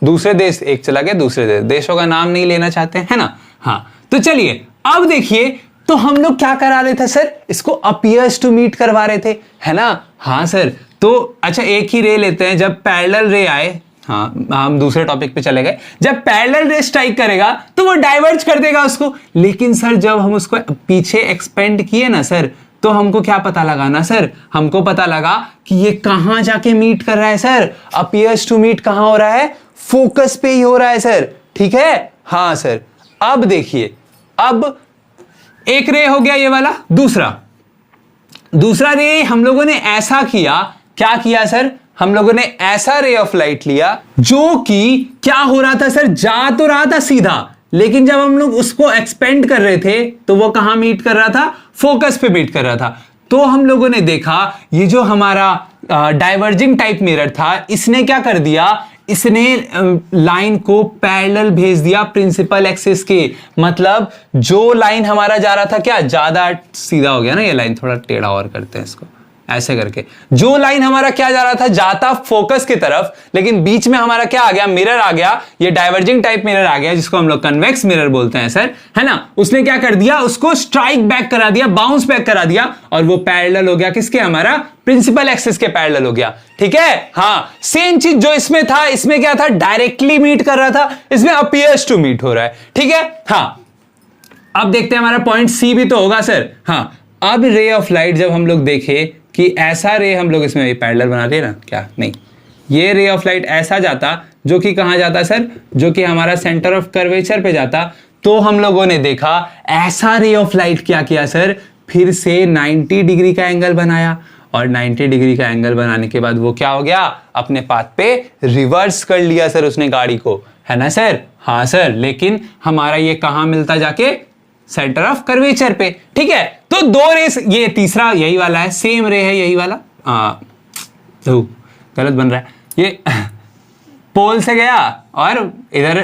दूसरे देश, एक चला गया दूसरे देश, देशों का नाम नहीं लेना चाहते, है ना। हाँ, तो चलिए अब देखिए, तो हम लोग क्या करा रहे थे सर, इसको अपीयर्स टू मीट करवा रहे थे, है ना। हाँ सर, तो अच्छा एक ही रे लेते हैं। जब पैरेलल रे आए, हाँ हम दूसरे टॉपिक पे चले गए, जब पैरेलल रे स्ट्राइक करेगा तो वो डाइवर्ज कर देगा उसको। लेकिन सर जब हम उसको पीछे एक्सपेंड किए ना सर, तो हमको क्या पता लगा ना सर, हमको पता लगा कि ये कहां जाके मीट कर रहा है सर, अपीयर्स टू मीट कहां हो रहा है, फोकस पे ही हो रहा है सर, ठीक है। हाँ सर, अब देखिए, अब एक रे हो गया ये वाला, दूसरा रे हम लोगों ने ऐसा किया, क्या किया सर, हम लोगों ने ऐसा रे ऑफ लाइट लिया जो कि क्या हो रहा था सर, जा तो रहा था सीधा, लेकिन जब हम लोग उसको एक्सपेंड कर रहे थे तो वो कहां मीट कर रहा था, फोकस पे मीट कर रहा था। तो हम लोगों ने देखा ये जो हमारा डाइवर्जिंग टाइप मिरर था, इसने क्या कर दिया, इसने लाइन को पैरेलल भेज दिया प्रिंसिपल एक्सिस के। मतलब जो लाइन हमारा जा रहा था, क्या ज्यादा सीधा हो गया ना ये लाइन, थोड़ा टेढ़ा और करते हैं इसको, ऐसे करके। जो लाइन हमारा क्या जा रहा था, जाता फोकस की तरफ, लेकिन बीच में हमारा क्या आ गया, मिरर आ गया, ये डाइवर्जिंग टाइप मिरर आ गया, जिसको हम लोग कन्वेक्स मिरर बोलते हैं सर, है ना। उसने क्या कर दिया, उसको स्ट्राइक बैक करा दिया, बाउंस बैक करा दिया, और वो पैरेलल हो गया किसके, हमारा प्रिंसिपल एक्सिस के पैरेलल हो गया, ठीक है। हाँ, सेम चीज जो इसमें था, इसमें क्या था, डायरेक्टली मीट कर रहा था, इसमें अपीयर्स टू मीट हो रहा है, ठीक है। हाँ, अब देखते हैं हमारा पॉइंट सी भी तो होगा सर। हाँ, अब रे ऑफ लाइट जब हम लोग देखे कि ऐसा रे हम लोग इसमें पैरेलल बना रहे ना, क्या नहीं, ये रे ऑफ लाइट ऐसा जाता जो कि कहां जाता सर, जो कि हमारा सेंटर ऑफ कर्वेचर पे जाता, तो हम लोगों ने देखा ऐसा रे ऑफ लाइट क्या किया सर, फिर से 90 डिग्री का एंगल बनाया, और 90 डिग्री का एंगल बनाने के बाद वो क्या हो गया, अपने पाथ पे रिवर्स कर लिया सर उसने गाड़ी को, है ना सर। हाँ सर, लेकिन हमारा ये कहां मिलता जाके, सेंटर ऑफ कर्वेचर पे, ठीक है। तो दो रेस, ये तीसरा यही वाला है, सेम रे है यही वाला, गलत बन रहा है, ये पोल से गया और इधर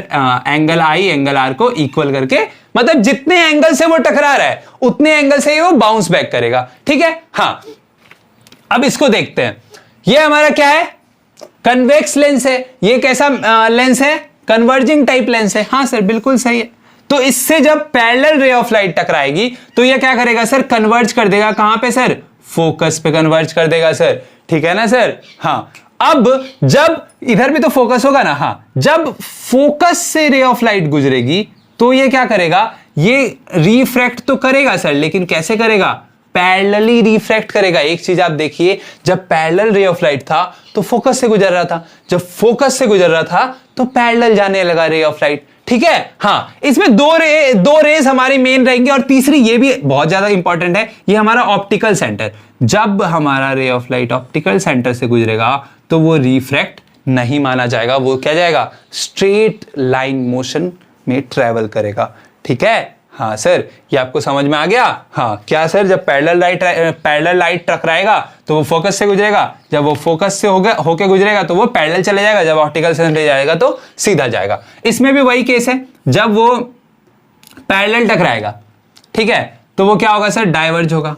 एंगल आई एंगल आर को इक्वल करके, मतलब जितने एंगल से वो टकरा रहा है उतने एंगल से ही वो बाउंस बैक करेगा, ठीक है। हाँ, अब इसको देखते हैं, ये हमारा क्या है, कन्वेक्स लेंस है। ये कैसा लेंस है, कन्वर्जिंग टाइप लेंस है। हाँ सर, बिल्कुल सही है। तो इससे जब पैरेलल रे ऑफ लाइट टकराएगी तो ये क्या करेगा सर, कन्वर्ज कर देगा कहां पे सर, फोकस पे कन्वर्ज कर देगा सर, ठीक है ना सर। हाँ, अब जब इधर भी तो फोकस होगा ना, हाँ, जब फोकस से रे ऑफ लाइट गुजरेगी तो ये क्या करेगा, ये रिफ्रैक्ट तो करेगा सर, लेकिन कैसे करेगा, पैरेलली रिफ्रैक्ट करेगा। एक चीज आप देखिए, जब पैरेलल रे ऑफ लाइट था तो फोकस से गुजर रहा था, जब फोकस से गुजर रहा था तो पैरेलल जाने लगा रे ऑफ लाइट, ठीक है। हाँ, इसमें दो रेज हमारी मेन रहेंगी, और तीसरी ये भी बहुत ज्यादा इंपॉर्टेंट है, ये हमारा ऑप्टिकल सेंटर। जब हमारा ray of light optical centre से गुजरेगा तो वो रिफ्रैक्ट नहीं माना जाएगा, वो क्या जाएगा, स्ट्रेट लाइन मोशन में ट्रेवल करेगा, ठीक है। हाँ सर, ये आपको समझ में आ गया। हाँ, क्या सर, जब पैरेलल लाइट टकराएगा तो वो फोकस से गुजरेगा, जब वो फोकस से होके गुजरेगा तो वो पैरेलल चले जाएगा, जब ऑप्टिकल सेंटर जाएगा तो सीधा जाएगा। इसमें भी वही केस है, जब वो पैरेलल टकराएगा, ठीक है, तो वो क्या होगा सर, डाइवर्ज होगा,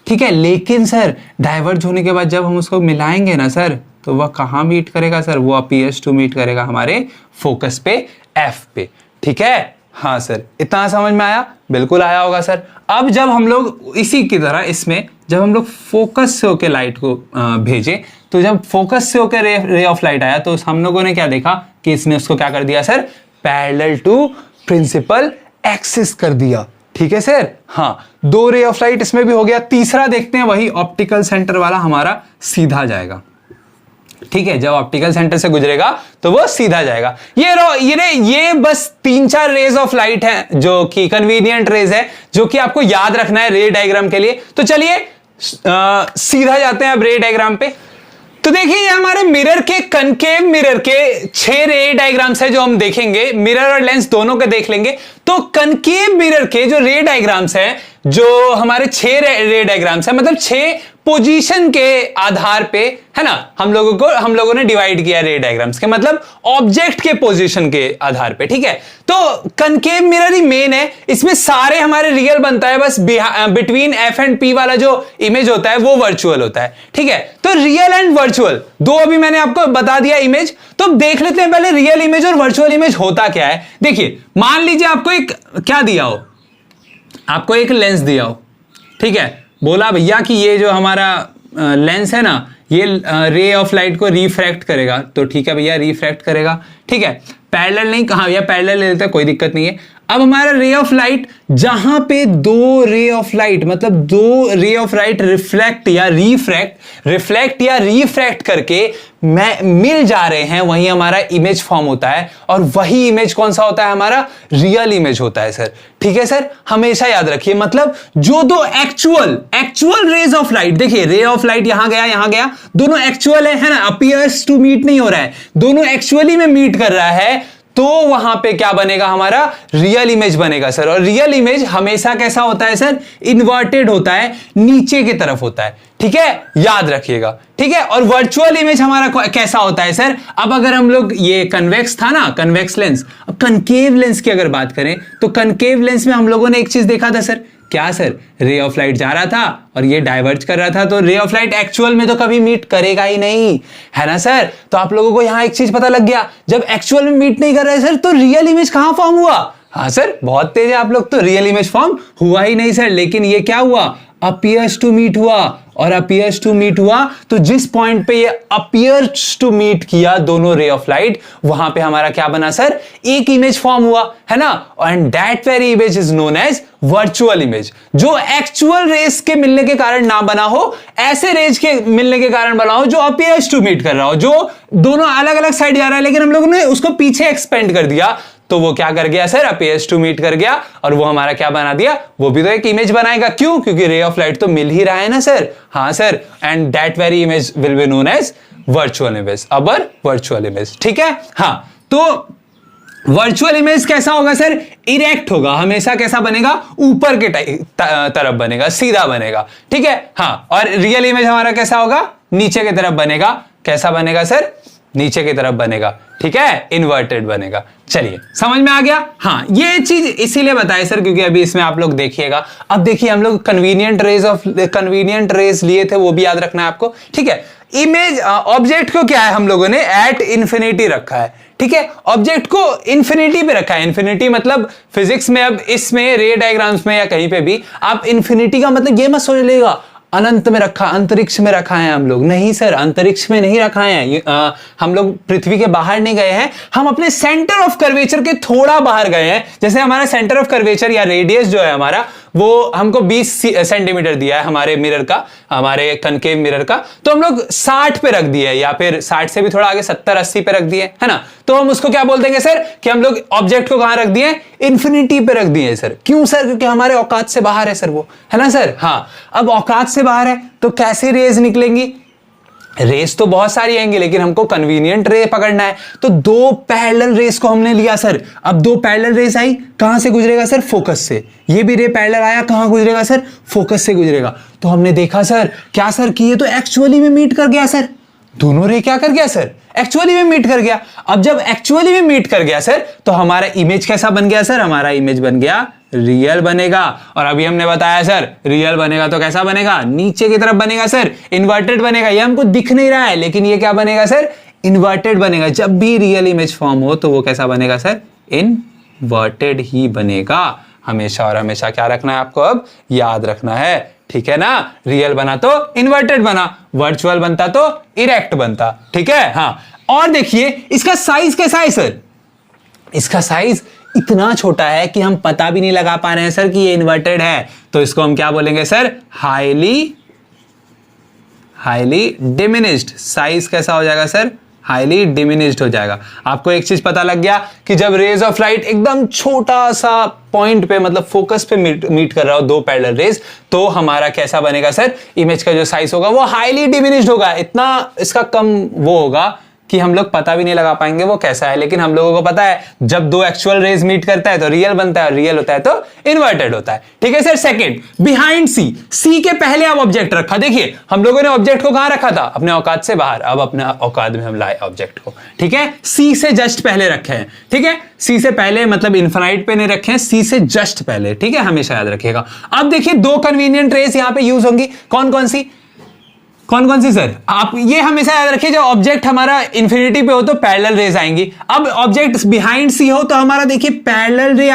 ठीक है। लेकिन सर डाइवर्ज होने के बाद जब हम उसको मिलाएंगे ना सर, तो वह कहाँ मीट करेगा सर, वो अपीयर्स टू मीट करेगा हमारे फोकस पे, एफ पे, ठीक है। हाँ सर, इतना समझ में आया, बिल्कुल आया होगा सर। अब जब हम लोग इसी की तरह इसमें जब हम लोग फोकस से होकर लाइट को भेजे, तो जब फोकस से होकर रे ऑफ लाइट आया तो हम लोगों ने क्या देखा कि इसने उसको क्या कर दिया sir, parallel to principal axis कर दिया, ठीक है सर। हाँ, दो रे ऑफ लाइट इसमें भी हो गया। तीसरा देखते हैं, वही ऑप्टिकल सेंटर वाला हमारा सीधा जाएगा, ठीक है। जब ऑप्टिकल सेंटर से गुजरेगा तो वो सीधा जाएगा। ये बस 3-4 रेज ऑफ लाइट है जो कि कन्वीनियंट रेज है, जो कि आपको याद रखना है रे डायग्राम के लिए। तो चलिए सीधा जाते हैं अब रे डायग्राम पे। तो देखिए, ये हमारे मिरर के, कनकेव मिरर के 6 रे डायग्राम्स है जो हम देखेंगे, मिरर और लेंस दोनों के देख लेंगे। तो कनकेव मिरर के जो रे डायग्राम्स है, जो हमारे 6 रे डायग्राम्स है, मतलब 6 पोजीशन के आधार पे, है ना, हम लोगों ने डिवाइड किया रे डायग्राम्स के, मतलब ऑब्जेक्ट के पोजीशन के आधार पे, ठीक है। तो कनकेव मिरर ही मेन है, इसमें सारे हमारे रियल बनता है, बस बिटवीन एफ एंड पी वाला जो इमेज होता है वो वर्चुअल होता है, ठीक है। तो रियल एंड वर्चुअल दो अभी मैंने आपको बता दिया इमेज। तो देख लेते हैं पहले रियल इमेज और वर्चुअल इमेज होता क्या है। देखिए, मान लीजिए आपको एक क्या दिया हो, आपको एक लेंस दिया हो, ठीक है, बोला भैया कि ये जो हमारा लेंस है ना, ये रे ऑफ लाइट को रिफ्रैक्ट करेगा, तो ठीक है भैया, रिफ्रैक्ट करेगा, ठीक है। पैरेलल नहीं, कहा भैया पैरेलल ले लेते हैं, कोई दिक्कत नहीं है। अब हमारा रे ऑफ लाइट, जहां पे दो रे ऑफ लाइट, मतलब दो रे ऑफ लाइट रिफ्लेक्ट या रिफ्रैक्ट करके मिल जा रहे हैं, वहीं हमारा इमेज फॉर्म होता है। और वही इमेज कौन सा होता है, हमारा रियल इमेज होता है सर, ठीक है सर। हमेशा याद रखिए, मतलब जो दो एक्चुअल रेज ऑफ लाइट, देखिए रे ऑफ लाइट यहां गया, दोनों एक्चुअल है ना, अपीयर्स टू मीट नहीं हो रहा है, दोनों एक्चुअली में मीट कर रहा है, तो वहां पे क्या बनेगा, हमारा रियल इमेज बनेगा सर। और रियल इमेज हमेशा कैसा होता है सर, इन्वर्टेड होता है, नीचे की तरफ होता है, ठीक है, याद रखिएगा, ठीक है। और वर्चुअल इमेज हमारा कैसा होता है सर, अब अगर हम लोग, ये कन्वेक्स था ना, कन्वेक्स लेंस, अब कनकेव लेंस की अगर बात करें तो कनकेव लेंस में हम लोगों ने एक चीज देखा था सर, क्या सर, रे ऑफ लाइट जा रहा था और ये डाइवर्ज कर रहा था, तो रे ऑफ लाइट एक्चुअल में तो कभी मीट करेगा ही नहीं, है ना सर। तो आप लोगों को यहां एक चीज पता लग गया, जब एक्चुअल में मीट नहीं कर रहा है सर, तो रियल इमेज कहां फॉर्म हुआ। हाँ सर, बहुत तेज है आप लोग, तो रियल इमेज फॉर्म हुआ ही नहीं सर, लेकिन ये क्या हुआ, अपीयर्स टू मीट हुआ। और अपीयर्स टू मीट हुआ तो जिस पॉइंट पे ये अपीयर्स टू मीट किया दोनों रे ऑफ लाइट, वहां पे हमारा क्या बना सर, एक इमेज फॉर्म हुआ, है ना। And that very image is known as virtual image, जो एक्चुअल रेस के मिलने के कारण ना बना हो, ऐसे रेज के मिलने के कारण बना हो जो अपीयर्स टू मीट कर रहा हो, जो दोनों अलग अलग साइड जा रहा है, लेकिन हम लोगों ने उसको पीछे एक्सपेंड कर दिया, तो वो क्या कर गया सर, अपीयर्स टू मीट कर गया, और वो हमारा क्या बना दिया, वो भी तो एक इमेज बनाएगा। क्यों, क्योंकि रे ऑफ लाइट तो मिल ही रहा है ना सर। हाँ sir, and that very image will be known as virtual image, अबर वर्चुअल इमेज, ठीक है। हाँ, तो वर्चुअल इमेज कैसा होगा सर, इरेक्ट होगा, हमेशा कैसा बनेगा, ऊपर के तरफ बनेगा, सीधा बनेगा, ठीक है। हाँ, और रियल इमेज हमारा कैसा होगा, नीचे की तरफ बनेगा, कैसा बनेगा सर, नीचे की तरफ बनेगा, ठीक है, इन्वर्टेड बनेगा। चलिए, समझ में आ गया। हाँ, ये चीज इसीलिए बताए सर क्योंकि अभी इसमें आप लोग देखिएगा, अब देखिए हम लोग कन्वीनियंट रेज लिए थे, वो भी याद रखना है आपको, ठीक है। इमेज ऑब्जेक्ट को क्या है, हम लोगों ने एट इंफिनिटी रखा है, ठीक है, ऑब्जेक्ट को इंफिनिटी पे रखा है। इंफिनिटी मतलब फिजिक्स में, अब इसमें रे डायग्राम्स में या कहीं पे भी आप इंफिनिटी का मतलब ये मत सोच लेगा अनंत में रखा, अंतरिक्ष में रखा है हम लोग? नहीं सर, अंतरिक्ष में नहीं रखा है। हम लोग पृथ्वी के बाहर नहीं गए हैं, हम अपने सेंटर ऑफ कर्वेचर के थोड़ा बाहर गए हैं। जैसे हमारा सेंटर ऑफ कर्वेचर या रेडियस जो है हमारा, वो हमको 20 सेंटीमीटर दिया है हमारे मिरर का, हमारे कनकेव मिरर का, तो हम लोग 60 पे रख दिए, या फिर 60 से भी थोड़ा आगे 70-80 पे रख दिए, है ना? तो हम उसको क्या बोल देंगे सर कि हम लोग ऑब्जेक्ट को कहां रख दिए? इन्फिनिटी पे रख दिए सर। क्यों सर? क्योंकि हमारे औकात से बाहर है सर वो, है ना सर? हाँ, अब औकात से बाहर है तो कैसे रेज निकलेंगी? रेस तो बहुत सारी आएंगी, लेकिन हमको कन्वीनियंट रे पकड़ना है, तो दो पैरेलल रेस को हमने लिया सर। अब दो पैरेलल रेस आई, कहां से गुजरेगा सर? फोकस से। ये भी रे पैरेलल आया, कहां गुजरेगा सर? फोकस से गुजरेगा। तो हमने देखा सर, क्या सर कि ये तो एक्चुअली में मीट कर गया सर, दोनों रे क्या कर गया सर? एक्चुअली में मीट कर गया। अब जब एक्चुअली में मीट कर गया सर, तो हमारा इमेज कैसा बन गया सर? हमारा इमेज बन गया रियल बनेगा। और अभी हमने बताया सर, रियल बनेगा तो कैसा बनेगा? नीचे की तरफ बनेगा सर, इन्वर्टेड बनेगा। ये हमको दिख नहीं रहा है, लेकिन ये क्या बनेगा सर? इन्वर्टेड बनेगा। जब भी रियल इमेज फॉर्म हो तो वो कैसा बनेगा सर? इन्वर्टेड ही बनेगा। हमेशा और हमेशा क्या रखना है आपको? अब याद रखना है, ठीक है ना? रियल बना तो इन्वर्टेड बना, वर्चुअल बनता तो इरेक्ट बनता, ठीक है? हाँ, और देखिए इसका साइज कैसा है सर? इसका साइज इतना छोटा है कि हम पता भी नहीं लगा पा रहे हैं सर कि ये इन्वर्टेड है। तो इसको हम क्या बोलेंगे सर? Highly diminished. साइज कैसा हो जाएगा सर? हाईली डिमिनिश्ड हो जाएगा। आपको एक चीज पता लग गया कि जब रेज ऑफ लाइट एकदम छोटा सा पॉइंट पे, मतलब फोकस पे मीट कर रहा हो दो पैरेलल रेज, तो हमारा कैसा बनेगा सर? इमेज का जो साइज होगा वो हाईली डिमिनिश्ड होगा। इतना इसका कम वो होगा कि हम लोग पता भी नहीं लगा पाएंगे वो कैसा है। लेकिन हम लोगों को पता है जब दो एक्चुअल रेज मीट करता है तो रियल बनता है, रियल होता है तो इन्वर्टेड होता है, ठीक है सर? सेकंड, बिहाइंड सी। सी के पहले अब ऑब्जेक्ट रखा। देखिए हम लोगों ने ऑब्जेक्ट को कहां रखा था? अपने औकात से बाहर। अब अपने औकात में हम लाए ऑब्जेक्ट को, ठीक है? सी से जस्ट पहले रखे हैं, ठीक है? सी से पहले मतलब इन्फिनाइट पे नहीं रखे हैं, सी से जस्ट पहले, ठीक है? हमेशा याद रखिएगा। अब देखिए दो कन्वीनियंट रेज यहां पे यूज होंगी। कौन कौन सी सर? आप ये हमेशा याद रखिए, जब ऑब्जेक्ट हमारा इंफिनिटी पे हो तो पैरेलल रेज आएंगी। अब ऑब्जेक्ट बिहाइंड सी हो तो हमारा देखिए पैरेलल रे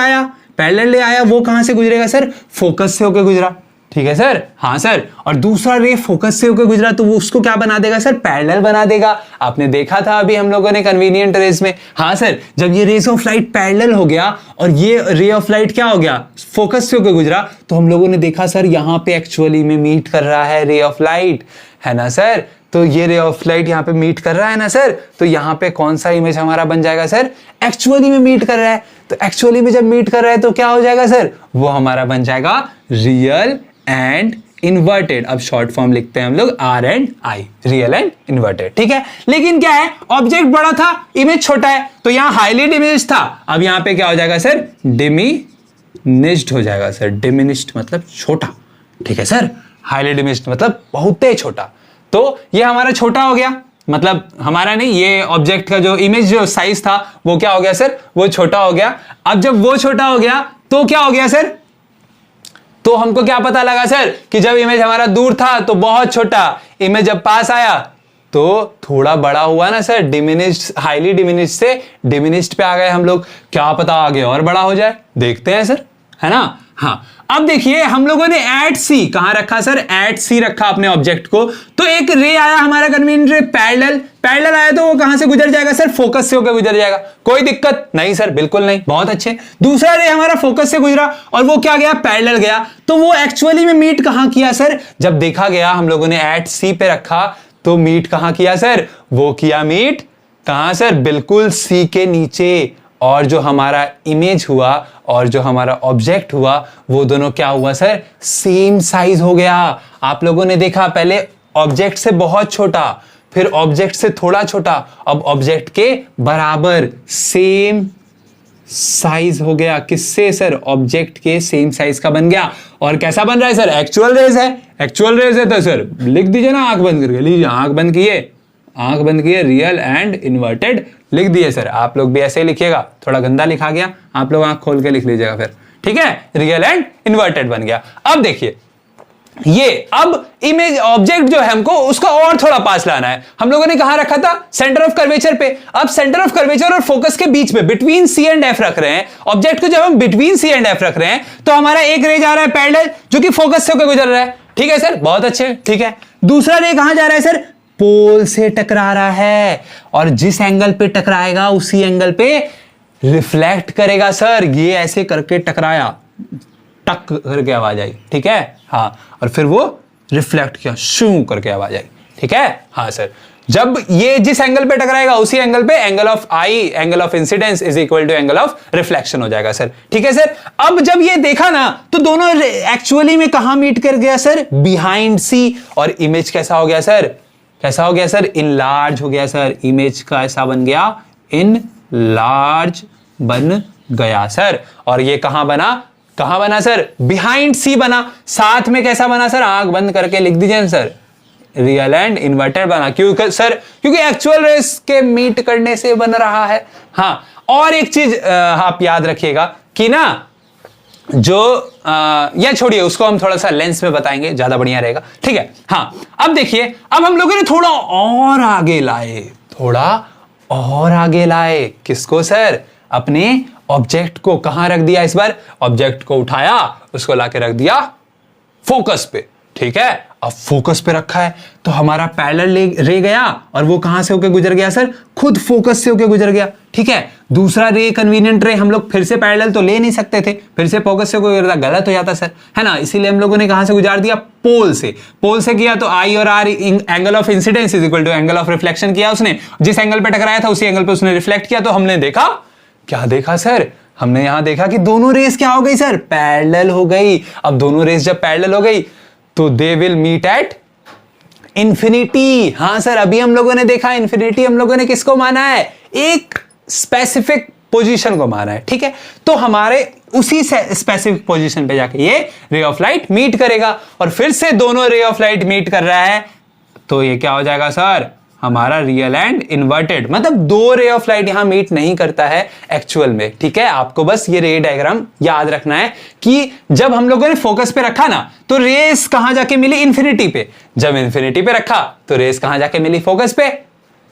आया, वो कहां से गुजरेगा सर? फोकस से होकर गुजरा, ठीक है सर? हाँ सर। और दूसरा रे फोकस से होकर गुजरा तो वो उसको क्या बना देगा सर? पैरेलल बना देगा। आपने देखा था अभी हम लोगों ने कन्वीनियंट रेज में। हाँ सर, जब ये रेज ऑफ लाइट पैरेलल हो गया और ये रे ऑफ लाइट क्या हो गया? फोकस से होकर गुजरा, तो हम लोगों ने देखा सर यहां पे एक्चुअली में मीट कर रहा है रे ऑफ लाइट, है ना सर? तो ये रे ऑफ लाइट यहां पे मीट कर रहा है ना सर, तो यहां पे कौन सा इमेज हमारा बन जाएगा सर? एक्चुअली में मीट कर रहा है। तो एक्चुअली में जब मीट कर रहा है तो क्या हो जाएगा सर? वो हमारा बन जाएगा रियल एंड इन्वर्टेड। अब शॉर्ट फॉर्म लिखते हैं हम लोग R&I, रियल एंड इन्वर्टेड, ठीक है? लेकिन क्या है, ऑब्जेक्ट बड़ा था, इमेज छोटा है, तो यहां हाईली डिमिनिश्ड था। अब यहां पे क्या हो जाएगा सर? डिमिनिश्ड हो जाएगा सर। डिमिनिश्ड मतलब छोटा, ठीक है सर? हाईली डिमिनिश्ड मतलब बहुत ही छोटा। तो ये हमारा छोटा हो गया, मतलब हमारा नहीं, ये ऑब्जेक्ट का जो इमेज जो साइज था वो क्या हो गया सर? वो छोटा हो गया। अब जब वो छोटा हो गया तो क्या हो गया सर? तो हमको क्या पता लगा सर कि जब इमेज हमारा दूर था तो बहुत छोटा, इमेज जब पास आया तो थोड़ा बड़ा हुआ ना सर? डिमिनिश्ड, हाईली डिमिनिश्ड से डिमिनिश्ड पे आ गए हम लोग। क्या पता आगे और बड़ा हो जाए, देखते हैं सर, है ना? हाँ, अब देखिए हम लोगों ने एट सी कहां रखा सर? एट सी रखा अपने ऑब्जेक्ट को। तो एक रे आया हमारा कन्वीनियंट रे, पैरेलल आया, तो वो कहां से गुजर जाएगा सर? फोकस से होकर गुजर जाएगा। कोई दिक्कत नहीं सर, बिल्कुल नहीं, बहुत अच्छे। दूसरा रे हमारा फोकस से गुजरा और वो क्या गया? पैरेलल गया। तो वो एक्चुअली में मीट कहां किया सर? जब देखा गया हम लोगों ने एट सी पे रखा तो मीट कहां किया सर? वो किया मीट कहां सर? बिल्कुल सी के नीचे। और जो हमारा इमेज हुआ और जो हमारा ऑब्जेक्ट हुआ वो दोनों क्या हुआ सर? सेम साइज हो गया। आप लोगों ने देखा पहले ऑब्जेक्ट से बहुत छोटा, फिर ऑब्जेक्ट से थोड़ा छोटा, अब ऑब्जेक्ट के बराबर, सेम साइज हो गया। किससे सर? ऑब्जेक्ट के सेम साइज का बन गया। और कैसा बन रहा है सर? एक्चुअल रेज है। एक्चुअल रेज है तो सर लिख दीजिए ना, आंख बंद करके। लीजिए, आंख बंद किए, रियल एंड इन्वर्टेड लिख दिए सर। आप लोग भी ऐसे ही लिखिएगा, थोड़ा गंदा लिखा गया, आप लोग आंख खोल के लिख लीजिएगा फिर, ठीक है? रियल एंड इन्वर्टेड बन गया। अब देखिए ये, अब इमेज ऑब्जेक्ट जो है हमको उसका और थोड़ा पास लाना है। हम लोगों ने कहां रखा था? सेंटर ऑफ कर्वेचर पे। अब सेंटर ऑफ कर्वेचर और फोकस के बीच में, बिटवीन सी एंड एफ रख रहे हैं ऑब्जेक्ट को। जब हम बिटवीन सी एंड एफ रख रहे हैं तो हमारा एक रे जा रहा है पैरेलल, जो कि फोकस से होकर गुजर रहा है। ठीक है सर, बहुत अच्छे, ठीक है। दूसरा रे कहां जा रहा है सर? पोल से टकरा रहा है, और जिस एंगल पे टकराएगा उसी एंगल पे रिफ्लेक्ट करेगा सर। ये ऐसे करके टकराया, टक करके आवाज आई, ठीक है, हाँ, और फिर वो रिफ्लेक्ट किया, शू करके आवाज आई, ठीक है, हाँ सर। जब ये जिस एंगल पे टकराएगा उसी एंगल पे angle of I, angle of incidence is equal to angle of reflection हो जाएगा सर, ठीक है सर। अब जब ये देखा ना तो दोनों एक्चुअली में कहां मीट कर गया सर? बिहाइंड सी, और इमेज कैसा हो गया सर? कैसा हो गया सर? इन लार्ज हो गया सर। इमेज का ऐसा बन गया, इन लार्ज बन गया सर। और ये कहां बना? कहां बना सर? बिहाइंड सी बना। साथ में कैसा बना सर? आंख बंद करके लिख दीजिए सर, रियल एंड इन्वर्टेड बना। क्यों सर? क्योंकि एक्चुअल रेस के मीट करने से बन रहा है। हाँ, और एक चीज आप याद रखिएगा कि ना, जो या छोड़िए उसको, हम थोड़ा सा लेंस में बताएंगे, ज्यादा बढ़िया रहेगा, ठीक है। हाँ, अब देखिए, अब हम लोगों ने थोड़ा और आगे लाए, थोड़ा और आगे लाए। किसको सर? अपने ऑब्जेक्ट को। कहां रख दिया इस बार? ऑब्जेक्ट को उठाया, उसको लाके रख दिया फोकस पे, ठीक है। अब फोकस पे रखा है तो हमारा पैरेलल रे गया, और वो कहां से होके गुजर गया सर? खुद फोकस से होके गुजर गया, ठीक है। दूसरा रे, कन्वीनियंट रे, हम लोग फिर से पैरेलल तो ले नहीं सकते थे, फिर से फोकस से गुजरता, गलत हो जाता सर, है ना। इसीलिए हम लोगों ने कहां से गुजार दिया? पोल से। पोल से किया तो आई और R, angle of incidence is equal to angle of reflection किया उसने। जिस एंगल पे टकराया था उसी एंगल पे उसने रिफ्लेक्ट किया। तो हमने देखा, क्या देखा सर? हमने यहां देखा कि दोनों रेस क्या हो गई सर? पैरेलल हो गई। अब दोनों रेस जब पैरेलल हो गई तो they will meet at infinity. हाँ सर, अभी हम लोगों ने देखा इंफिनिटी हम लोगों ने किसको माना है? एक स्पेसिफिक पोजीशन को माना है, ठीक है। तो हमारे उसी स्पेसिफिक पोजीशन पे जाके ये रे ऑफ लाइट मीट करेगा, और फिर से दोनों रे ऑफ लाइट मीट कर रहा है, तो ये क्या हो जाएगा सर? हमारा रियल एंड इन्वर्टेड। मतलब दो रे ऑफ लाइट यहां मीट नहीं करता है एक्चुअल में, ठीक है। आपको बस ये रे डायग्राम याद रखना है कि जब हम लोगों ने फोकस पे रखा ना तो रेस कहां जाके मिली? इंफिनिटी पे। जब इंफिनिटी पे रखा तो रेस कहां जाके मिली? फोकस पे।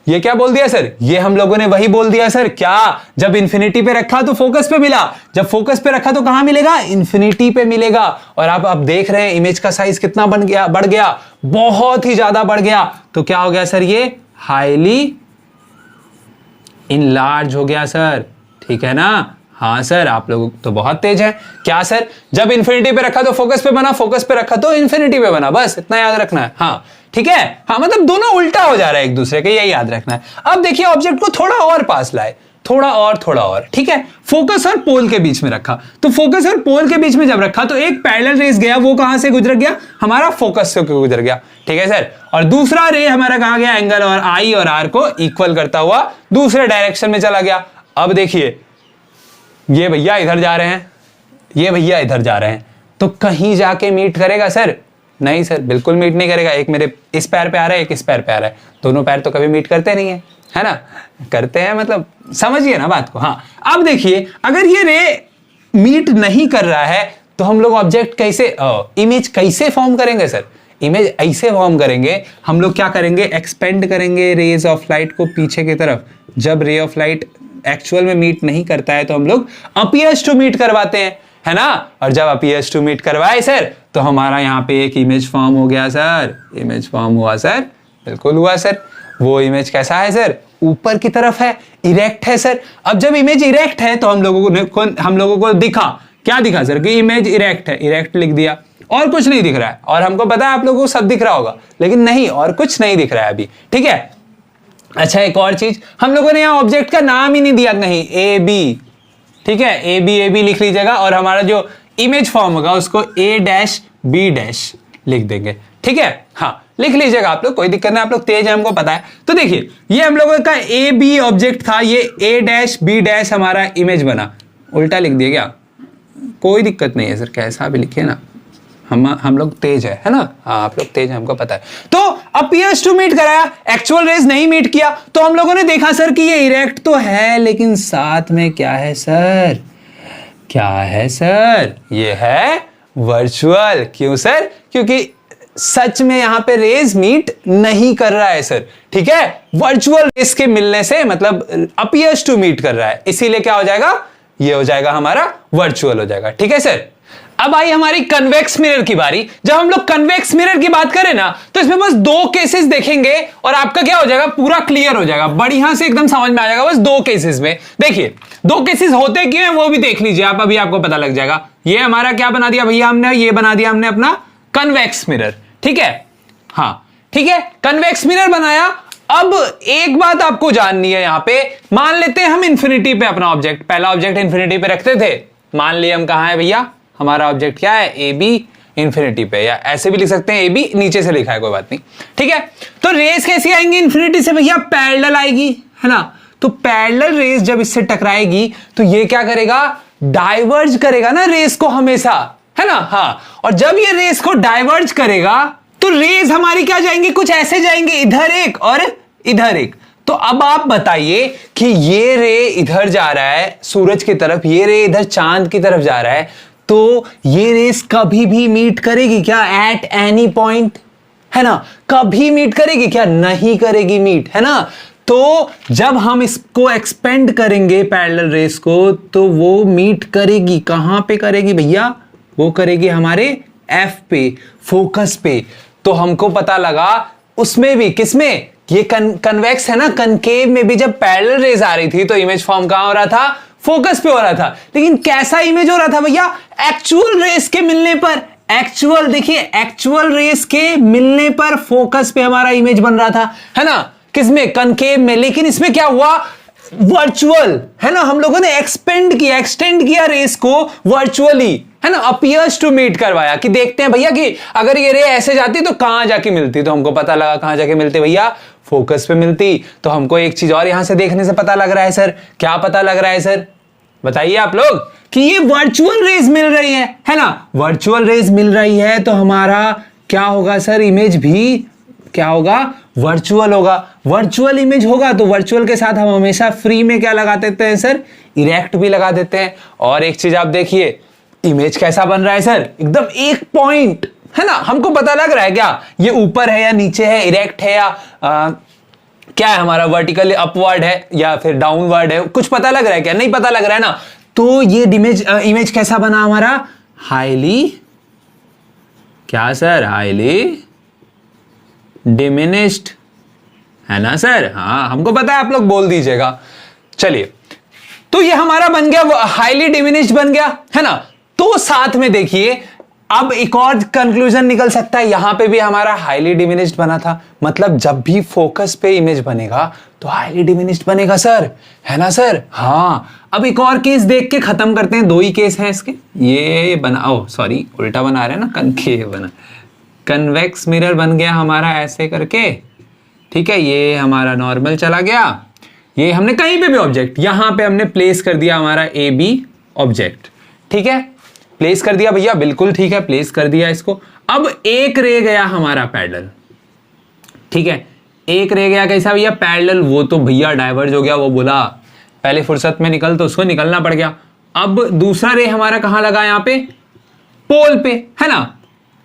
ये क्या बोल दिया सर? ये हम लोगों ने वही बोल दिया सर। क्या? जब इंफिनिटी पे रखा तो फोकस पे मिला, जब फोकस पे रखा तो कहां मिलेगा? इंफिनिटी पे मिलेगा। और आप देख रहे हैं इमेज का साइज कितना बन गया, बढ़ गया, बहुत ही ज्यादा बढ़ गया। तो क्या हो गया सर? ये हाईली इनलार्ज हो गया सर, ठीक है ना। हाँ सर, आप लोग तो बहुत तेज हैं। क्या सर? जब इंफिनिटी पे रखा तो फोकस पे बना, फोकस पे रखा तो इंफिनिटी पे बना, बस इतना याद रखना है। हाँ ठीक है, हाँ मतलब दोनों उल्टा हो जा रहा है एक दूसरे के, यही याद रखना है। अब देखिए ऑब्जेक्ट को थोड़ा और पास लाए, थोड़ा और, ठीक है। फोकस और पोल के बीच में रखा, तो फोकस और पोल के बीच में जब रखा तो एक पैरेलल रेस गया, वो कहां से गुजर गया? हमारा फोकस से गुजर गया, ठीक है सर। और दूसरा रे हमारा कहां गया? एंगल और आई और आर को इक्वल करता हुआ दूसरे डायरेक्शन में चला गया। अब देखिए ये भैया इधर जा रहे हैं, ये भैया इधर जा रहे हैं, तो कहीं जाके मीट करेगा सर? नहीं सर, बिल्कुल मीट नहीं करेगा। एक मेरे इस पैर पे आ रहा है, एक इस पैर पे आ रहा है, दोनों पैर तो कभी मीट करते नहीं है ना? करते हैं, मतलब समझिए ना बात को। हाँ अब देखिए, अगर ये रे मीट नहीं कर रहा है तो हम लोग ऑब्जेक्ट कैसे, इमेज कैसे फॉर्म करेंगे सर? इमेज ऐसे फॉर्म करेंगे, हम लोग क्या करेंगे? एक्सपेंड करेंगे रेज ऑफ लाइट को पीछे की तरफ। जब रे ऑफ लाइट एक्चुअल में मीट नहीं करता है तो हम लोग अपीयर्स टू मीट करवाते हैं, है ना। और जब अपीयर्स टू मीट करवाए सर तो हमारा यहाँ पे एक इमेज फॉर्म हो गया सर। इमेज फॉर्म हुआ सर, बिल्कुल हुआ सर। वो इमेज कैसा है सर? ऊपर की तरफ है, इरेक्ट है सर। अब जब इमेज इरेक्ट है तो हम लोगों को दिखा, क्या दिखा सर? कि इमेज इरेक्ट है, इरेक्ट लिख दिया, और कुछ नहीं दिख रहा है। और हमको पता है आप लोगों को सब दिख रहा होगा, लेकिन नहीं, और कुछ नहीं दिख रहा है अभी, ठीक है। अच्छा एक और चीज, हम लोगों ने यहाँ ऑब्जेक्ट का नाम ही नहीं दिया कहीं, ए बी, ठीक है। ए बी लिख लीजिएगा, और हमारा जो इमेज फॉर्म होगा उसको ए डैश बी डैश लिख देंगे, ठीक है। हाँ लिख लीजिएगा आप लोग, कोई दिक्कत नहीं, आप लोग तेज है हमको पता है। तो देखिए ये हम लोगों का ए बी ऑब्जेक्ट था, ये ए डैश बी डैश हमारा इमेज बना। उल्टा लिख दिया क्या? कोई दिक्कत नहीं है सर, कैसा भी लिखिए ना, हम लोग तेज है ना। हाँ आप लोग तेज है, हमको पता है। तो अपीयर्स टू मीट कराया, एक्चुअल रेज नहीं मीट किया, तो हम लोगों ने देखा सर कि ये इरेक्ट तो है, लेकिन साथ में क्या है सर? क्या है सर? ये है वर्चुअल। क्यों सर? क्योंकि सच में यहां पे रेज मीट नहीं कर रहा है सर, ठीक है। वर्चुअल रेज के मिलने से मतलब अपीयर्स टू मीट कर रहा है, इसीलिए क्या हो जाएगा? ये हो जाएगा हमारा वर्चुअल हो जाएगा, ठीक है सर। अब आई हमारी कन्वेक्स मिरर की बारी। जब हम लोग कन्वेक्स मिरर की बात करें ना, तो इसमें बस दो केसेस देखेंगे और आपका क्या हो जाएगा, पूरा क्लियर हो जाएगा, बढ़िया से एकदम समझ में आ जाएगा। बस दो केसेस में देखिए, दो केसेस होते क्यों हैं वो भी देख लीजिए आप, अभी आपको पता लग जाएगा। ये हमारा क्या बना दिया भैया हमने, ये बना दिया हमने अपना कन्वेक्स मिरर, ठीक है। हाँ ठीक है, कन्वेक्स मिरर बनाया। अब एक बात आपको जाननी है, यहां पे मान लेते हैं हम इंफिनिटी पे अपना ऑब्जेक्ट, पहला ऑब्जेक्ट इंफिनिटी पे रखते थे, मान लिया हम कहां है भैया, हमारा ऑब्जेक्ट क्या है, ए बी इंफिनिटी पे, या ऐसे भी लिख सकते हैं ए बी, नीचे से लिखा है कोई बात नहीं, ठीक है। तो रेस कैसी आएंगी इंफिनिटी से भैया, पैरेलल आएगी, है ना। तो पैरेलल रेस जब इससे टकराएगी तो ये क्या करेगा, डाइवर्ज करेगा ना रेस को हमेशा, है ना। हाँ, और जब ये रेस को डाइवर्ज करेगा तो रेस हमारी क्या जाएंगी, कुछ ऐसे जाएंगे, इधर एक और इधर एक। तो अब आप बताइए कि ये रे इधर जा रहा है सूरज की तरफ, ये रे इधर चांद की तरफ जा रहा है, तो ये रेस कभी भी मीट करेगी क्या, एट एनी पॉइंट, है ना। कभी मीट करेगी क्या, नहीं करेगी मीट, है ना। तो जब हम इसको एक्सपेंड करेंगे पैरेलल रेस को, तो वो मीट करेगी, कहां पे करेगी भैया, वो करेगी हमारे एफ पे, फोकस पे। तो हमको पता लगा उसमें भी, किसमें, ये कन्वेक्स है ना, कनकेव में भी जब पैरेलल रेज आ रही थी तो इमेज फॉर्म कहां हो रहा था, फोकस पे हो रहा था। लेकिन कैसा इमेज हो रहा था भैया, एक्चुअल रेस के मिलने पर, एक्चुअल देखिए, एक्चुअल रेस के मिलने पर फोकस पे हमारा इमेज बन रहा था, है ना, किसमें, कनकेव में। लेकिन इसमें क्या हुआ, वर्चुअल, है ना, हम लोगों ने एक्सटेंड किया रेस को वर्चुअली, है ना, अपीयर्स टू मीट करवाया, कि देखते हैं भैया कि अगर ये रे ऐसे जाती तो कहां जाके मिलती। तो हमको पता लगा कहां जाके मिलती भैया, फोकस पे मिलती। तो हमको एक चीज और यहां से देखने से पता लग रहा है सर, क्या पता लग रहा है सर, बताइए आप लोग, कि ये वर्चुअल रेज मिल रही है ना। वर्चुअल रेज मिल रही है तो हमारा क्या होगा सर, इमेज भी क्या होगा, वर्चुअल होगा। वर्चुअल इमेज होगा तो वर्चुअल के साथ हम हमेशा फ्री में क्या लगा देते हैं सर, इरेक्ट भी लगा देते हैं। और एक चीज आप देखिए, इमेज कैसा बन रहा है सर, एकदम एक पॉइंट, है ना। हमको पता लग रहा है क्या, ये ऊपर है या नीचे है, इरेक्ट है या क्या है हमारा, वर्टिकल अपवर्ड है या फिर डाउनवर्ड है, कुछ पता लग रहा है क्या, नहीं पता लग रहा है ना। तो ये इमेज कैसा बना हमारा, हाईली, क्या सर, हाईली डिमिनिश्ड, है ना सर। हाँ हमको पता है, आप लोग बोल दीजिएगा। चलिए, तो ये हमारा बन गया, हाईली डिमिनिश्ड बन गया, है ना। तो साथ में देखिए, अब एक और कंक्लूजन निकल सकता है, यहां पे भी हमारा हाईली डिमिनिश्ड बना था, मतलब जब भी फोकस पे इमेज बनेगा तो हाईली डिमिनिश्ड बनेगा सर, है ना सर। हाँ, अब एक और केस देख के खत्म करते हैं, दो ही केस हैं इसके। ये बना, ओ सॉरी उल्टा बना रहे हैं ना, कनकेव बना, कन्वेक्स मिरर बन गया हमारा ऐसे करके, ठीक है। ये हमारा नॉर्मल चला गया, ये हमने कहीं पे भी ऑब्जेक्ट, यहां पे हमने प्लेस कर दिया हमारा ए बी ऑब्जेक्ट, ठीक है, प्लेस कर दिया भैया, बिल्कुल ठीक है, प्लेस कर दिया इसको। अब एक रह गया हमारा पैरेलल, ठीक है, एक रह गया कैसा भैया, पैरेलल। वो तो भैया डाइवर्ज हो गया, वो बोला पहले फुर्सत में निकल, तो उसको निकलना पड़ गया। अब दूसरा रे हमारा कहां लगा, यहां पे पोल पे, है ना।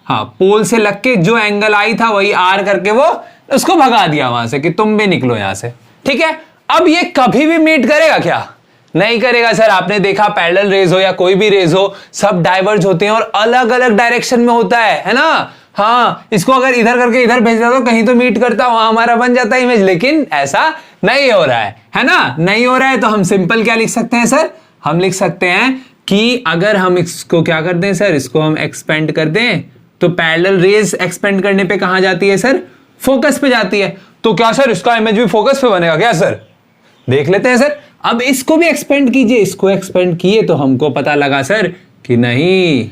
हाँ, पोल से लग के जो एंगल आई था वही आर करके वो उसको भगा दिया वहां से, कि तुम भी निकलो यहां से, ठीक है। अब ये कभी भी मीट करेगा क्या, नहीं करेगा सर। आपने देखा पैरेलल रेज हो या कोई भी रेज हो, सब डाइवर्ज होते हैं और अलग अलग डायरेक्शन में होता है ना। हाँ, इसको अगर इधर करके इधर भेज देता तो कहीं तो मीट करता, वहां हमारा बन जाता है इमेज, लेकिन ऐसा नहीं हो रहा है ना, नहीं हो रहा है। तो हम सिंपल क्या लिख सकते हैं सर, हम लिख सकते हैं कि अगर हम इसको क्या कर दें सर, इसको हम एक्सपेंड कर दें, तो पैरेलल रेज एक्सपेंड करने पे कहां जाती है सर, फोकस पे जाती है। तो क्या सर इसका इमेज भी फोकस पे बनेगा क्या सर, देख लेते हैं सर। अब इसको भी एक्सपेंड कीजिए, इसको एक्सपेंड किए तो हमको पता लगा सर कि नहीं,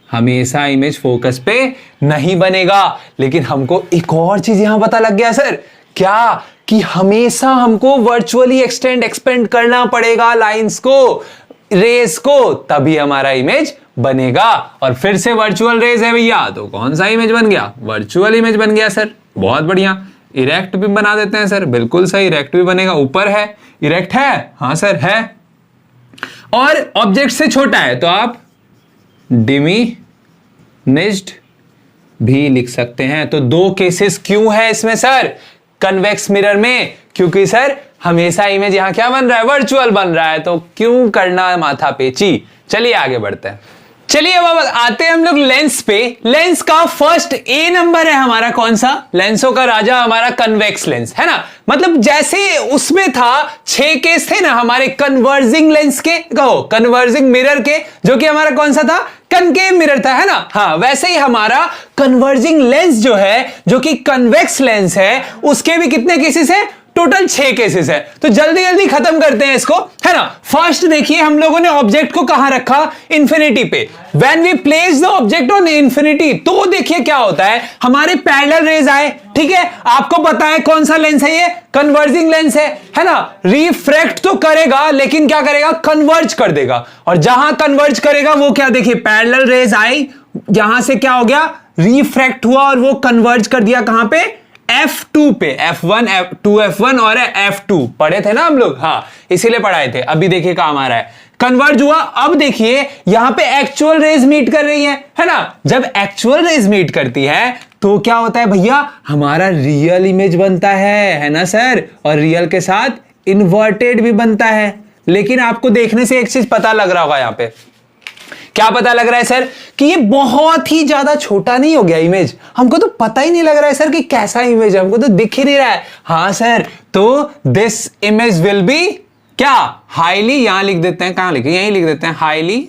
हमेशा इमेज फोकस पे नहीं बनेगा। लेकिन हमको एक और चीज यहां पता लग गया सर, क्या, कि हमेशा हमको वर्चुअली एक्सपेंड करना पड़ेगा लाइंस को, रेस को, तभी हमारा इमेज बनेगा। और फिर से वर्चुअल रेज है भैया, तो कौन सा इमेज बन गया, वर्चुअल इमेज बन गया सर, बहुत बढ़िया। इरेक्ट भी बना देते हैं सर, बिल्कुल सही, इरेक्ट भी बनेगा। ऊपर है, इरेक्ट है, हाँ सर है, और ऑब्जेक्ट से छोटा है तो आप डिमिनिश्ड भी लिख सकते हैं। तो दो केसेस क्यों है इसमें सर, कन्वेक्स मिरर में, क्योंकि सर हमेशा इमेज यहां क्या बन रहा है, वर्चुअल बन रहा है, तो क्यों करना माथा पेची। चलिए आगे बढ़ते हैं। चलिए अब आते हैं हम लोग लेंस पे। लेंस का फर्स्ट ए नंबर है हमारा कौन सा? लेंसों का राजा हमारा कन्वेक्स लेंस है ना। मतलब जैसे उसमें था 6 केस थे ना हमारे कन्वर्जिंग लेंस के, कहो कन्वर्जिंग मिरर के, जो कि हमारा कौन सा था? कनकेव मिरर था, है ना। हाँ, वैसे ही हमारा कन्वर्जिंग लेंस जो है, जो कि कन्वेक्स लेंस है, उसके भी कितने केसेस है? टोटल 6 केसेस है। तो जल्दी जल्दी खत्म करते हैं इसको, है ना। फर्स्ट देखिए हम लोगों ने ऑब्जेक्ट को कहां रखा? इंफिनिटी पे। When we place the object on infinity, तो देखिए क्या होता है, हमारे पैरेलल रेज आए, ठीक है। आपको पता है कौन सा लेंस है ये? कन्वर्जिंग लेंस है ना। रिफ्रैक्ट तो करेगा लेकिन क्या करेगा? कन्वर्ज कर देगा। और जहां कन्वर्ज करेगा वो क्या? देखिए पैरेलल रेज आई, यहां से क्या हो गया? रिफ्रैक्ट हुआ और वो कन्वर्ज कर दिया कहां पे? F2 पे। F1 F2 F1 और F2 पढ़े थे ना हम लोग, हाँ इसीलिए पढ़ाए थे। अभी देखिए काम आ रहा है, कन्वर्ज हुआ। अब देखिए यहां पे एक्चुअल रेज मीट कर रही है ना। जब एक्चुअल रेज मीट करती है तो क्या होता है भैया? हमारा रियल इमेज बनता है ना सर। और रियल के साथ इन्वर्टेड भी बनता है। लेकिन आपको देखने से एक चीज पता लग रहा होगा यहां पे। क्या पता लग रहा है सर? कि ये बहुत ही ज्यादा छोटा नहीं हो गया इमेज। हमको तो पता ही नहीं लग रहा है सर कि कैसा इमेज है, हमको तो दिख ही नहीं रहा है। हाँ सर, तो दिस इमेज विल बी क्या? हाईली, यहां लिख देते हैं, कहां लिखे? यहीं लिख देते हैं, हाईली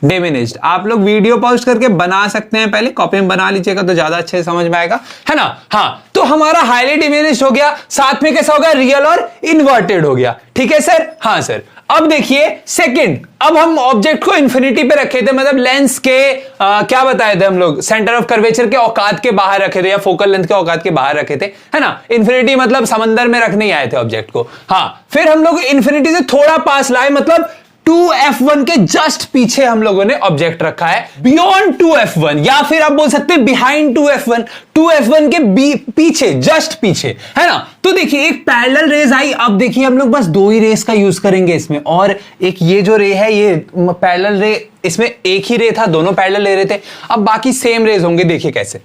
डिमिनिश्ड। आप लोग वीडियो पॉज करके बना सकते हैं, पहले कॉपी में बना लीजिएगा तो ज्यादा अच्छे समझ में आएगा, है ना। हाँ, तो हमारा हाईली डिमिनिश्ड हो गया, साथ में कैसा हो गया? रियल और इन्वर्टेड हो गया, ठीक है सर। हाँ सर, अब देखिए सेकंड, अब हम ऑब्जेक्ट को इंफिनिटी पे रखे थे, मतलब लेंस के क्या बताए थे हम लोग? सेंटर ऑफ कर्वेचर के औकात के बाहर रखे थे, या फोकल लेंथ के औकात के बाहर रखे थे, है ना। इंफिनिटी मतलब समंदर में रखने आए थे ऑब्जेक्ट को। हाँ, फिर हम लोग इंफिनिटी से थोड़ा पास लाए, मतलब 2F1 के जस्ट पीछे हम लोगों ने ऑब्जेक्ट रखा है, बियॉन्ड 2F1, या फिर आप बोल सकते हैं बिहाइंड 2F1, 2F1 के पीछे, जस्ट पीछे, है ना। तो देखिए एक पैरेलल रेज आई। अब देखिए हम लोग बस 2 ही रेस का यूज करेंगे इसमें, और एक ये जो रे है ये पैरेलल रे, इसमें एक ही रे था, दोनों पैरेलल ले रहे थे। अब बाकी सेम रेज होंगे, देखिए कैसे।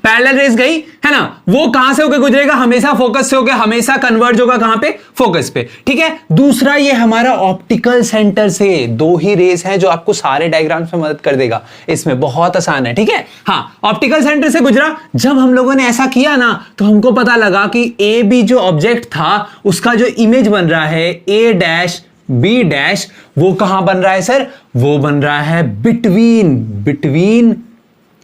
पैरेलल रेस गई, है ना, वो कहां से होकर गुजरेगा? हमेशा फोकस से होकर, हमेशा कन्वर्ज होगा कहां पे? फोकस पे, ठीक है। दूसरा ये हमारा ऑप्टिकल सेंटर से, 2 ही रेस हैं जो आपको सारे डायग्राम्स में मदद कर देगा, इसमें बहुत आसान है, ठीक है। हाँ, ऑप्टिकल सेंटर से गुजरा। जब हम लोगों ने ऐसा किया ना, तो हमको पता लगा कि ए बी जो ऑब्जेक्ट था उसका जो इमेज बन रहा है ए डैश बी डैश, वो कहां बन रहा है सर? वो बन रहा है बिटवीन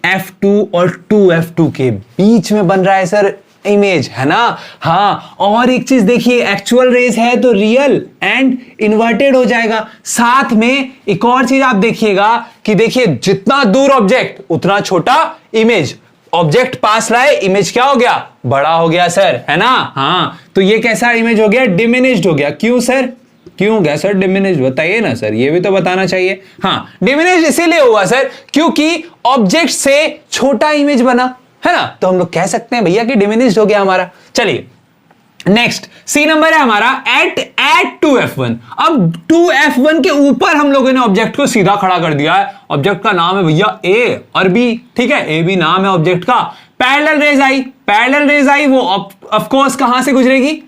F2 और 2F2 के बीच में बन रहा है सर इमेज, है ना। हाँ, और एक चीज देखिए, एक्चुअल रेज है तो रियल एंड इन्वर्टेड हो जाएगा। साथ में एक और चीज आप देखिएगा कि देखिए जितना दूर ऑब्जेक्ट उतना छोटा इमेज। ऑब्जेक्ट पास लाए, इमेज क्या हो गया? बड़ा हो गया सर, है ना। हाँ, तो ये कैसा इमेज हो गया? डिमिनिश्ड हो गया। क्यों सर? क्यों गया सर डिमिनिश? बताइए ना सर, ये भी तो बताना चाहिए। हाँ, डिमिनिश इसीलिए हुआ सर क्योंकि ऑब्जेक्ट से छोटा इमेज बना, है ना। तो हम लोग कह सकते हैं भैया कि डिमिनिश हो गया हमारा। चलिए नेक्स्ट सी नंबर है हमारा एट 2F1। अब 2F1 के ऊपर हम लोगों ने ऑब्जेक्ट को सीधा खड़ा कर दिया है। ऑब्जेक्ट का नाम है भैया ए और बी, ठीक है, ए बी नाम है ऑब्जेक्ट का। पैरेलल रेज आई, वो ऑफ कोर्स कहां से गुजरेगी?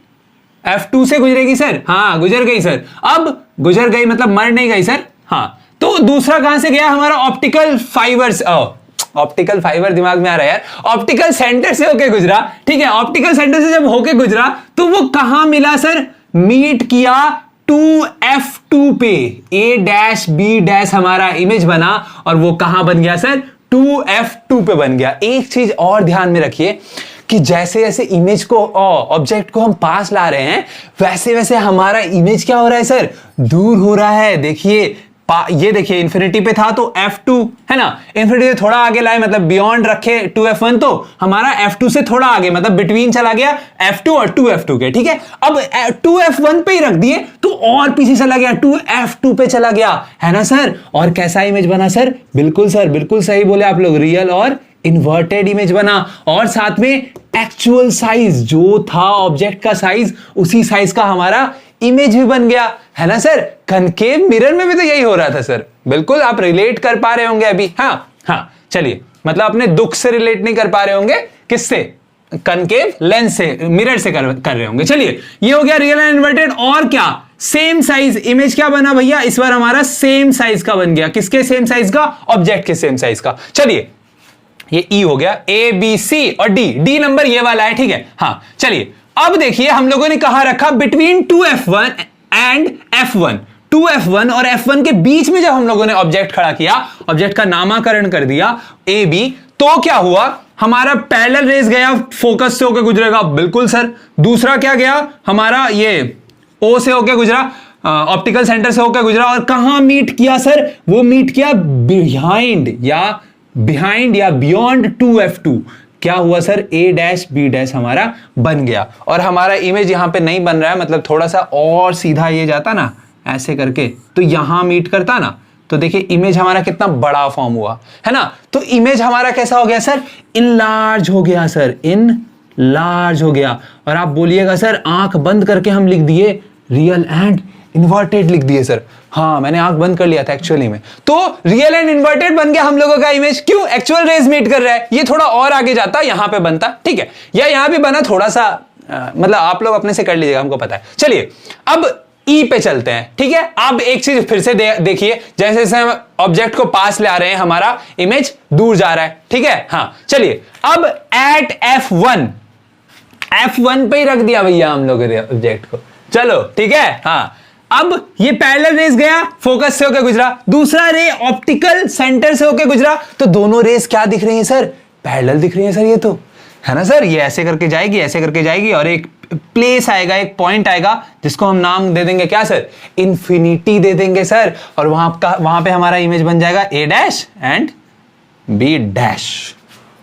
F2 से गुजरेगी सर। हाँ, गुजर गई सर। अब गुजर गई मतलब मर नहीं गई सर। हाँ, तो दूसरा कहां से गया? हमारा ऑप्टिकल फाइबर्स, ऑप्टिकल फाइबर दिमाग में आ रहा है यार, ऑप्टिकल सेंटर से होके गुजरा, ठीक है। ऑप्टिकल सेंटर से जब होके गुजरा तो वो कहां मिला सर? मीट किया 2F2 पे। ए डैश बी डैश हमारा इमेज बना, और वो कहां बन गया सर? 2F2 पे बन गया। एक चीज और ध्यान में रखिए कि जैसे जैसे इमेज को, ऑब्जेक्ट को हम पास ला रहे हैं, वैसे वैसे हमारा इमेज क्या हो रहा है सर? दूर हो रहा है। देखिए ये देखिए इंफिनिटी पे था तो F2, है ना। इंफिनिटी से थोड़ा आगे लाए, मतलब बियॉन्ड रखे 2F1, तो हमारा F2 से थोड़ा आगे, मतलब बिटवीन चला गया F2 और 2F2 के, ठीक है। अब 2F1 पे ही रख दिए तो और पीछे चला गया, 2F2 पे चला गया, है ना सर। और कैसा इमेज बना सर? बिल्कुल सर, बिल्कुल सही बोले आप लोग, रियल और इन्वर्टेड इमेज बना। और साथ में एक्चुअल साइज जो था ऑब्जेक्ट का साइज, उसी साइज का हमारा इमेज भी बन गया, है ना सर। कनकेव मिरर में भी तो यही हो रहा था सर। बिल्कुल आप रिलेट कर पा रहे होंगे अभी। हाँ हाँ, चलिए, मतलब अपने दुख से रिलेट नहीं कर पा रहे होंगे, किससे? कनकेव लेंस से, मिरर से कर रहे होंगे। चलिए ये हो गया रियल एंड इन्वर्टेड। और क्या, सेम साइज इमेज क्या बना भैया, इस बार हमारा सेम साइज का बन गया। किसके सेम साइज का, ऑब्जेक्ट के सेम साइज का। चलिए ये ई हो गया, ए बी सी और डी, डी नंबर ये वाला है, ठीक है। हाँ चलिए अब देखिए हम लोगों ने कहा रखा between 2f1 and f1, 2f1 और f1 के बीच में जब हम लोगों ने ऑब्जेक्ट खड़ा किया, ऑब्जेक्ट का नामकरण कर दिया ए बी, तो क्या हुआ, हमारा पैरेलल रेज गया, फोकस से होकर गुजरेगा, बिल्कुल सर। दूसरा क्या गया, हमारा ये ओ से होकर गुजरा, ऑप्टिकल सेंटर से होकर गुजरा, और कहां मीट किया सर, वो मीट किया बिहाइंड या बियॉन्ड 2f2। क्या हुआ सर, ए डैश बी डैश हमारा बन गया। और हमारा इमेज यहां पे नहीं बन रहा है, मतलब थोड़ा सा और सीधा ये जाता ना ऐसे करके, तो यहां मीट करता ना, तो देखिए इमेज हमारा कितना बड़ा फॉर्म हुआ है ना। तो इमेज हमारा कैसा हो गया सर, इनलार्ज हो गया सर, इनलार्ज हो गया। और आप बोलिएगा सर आंख बंद करके हम लिख दिए रियल एंड इन्वर्टेड लिख दिए सर। हाँ मैंने आंख बंद कर लिया था एक्चुअली में। तो रियल एंड इन्वर्टेड बन गया हम लोगों का इमेज। क्यों, एक्चुअल रेज मीट कर रहा है। ये थोड़ा और आगे जाता, यहां पे बनता, ठीक है, या यहां भी बना थोड़ा सा, मतलब आप लोग अपने से कर लीजिएगा, हमको पता है। चलिए अब ई पे चलते हैं, ठीक है। अब एक चीज फिर से देखिए, जैसे जैसे हम ऑब्जेक्ट को पास ले आ रहे हैं हमारा इमेज दूर जा रहा है, ठीक है। हाँ चलिए अब एट F1 पे ही रख दिया भैया हम लोगों ने ऑब्जेक्ट को, चलो ठीक है। हाँ अब ये पैरेलल रेस गया, फोकस से होकर गुजरा, दूसरा रे ऑप्टिकल सेंटर से होकर गुजरा, तो दोनों रेस क्या दिख रही हैं सर, पैरेलल दिख रही हैं सर, ये तो है ना सर। ये ऐसे करके जाएगी, ऐसे करके जाएगी, और एक प्लेस आएगा, एक पॉइंट आएगा जिसको हम नाम दे देंगे क्या सर, इन्फिनिटी दे देंगे सर। और वहां पे हमारा इमेज बन जाएगा A dash and B dash.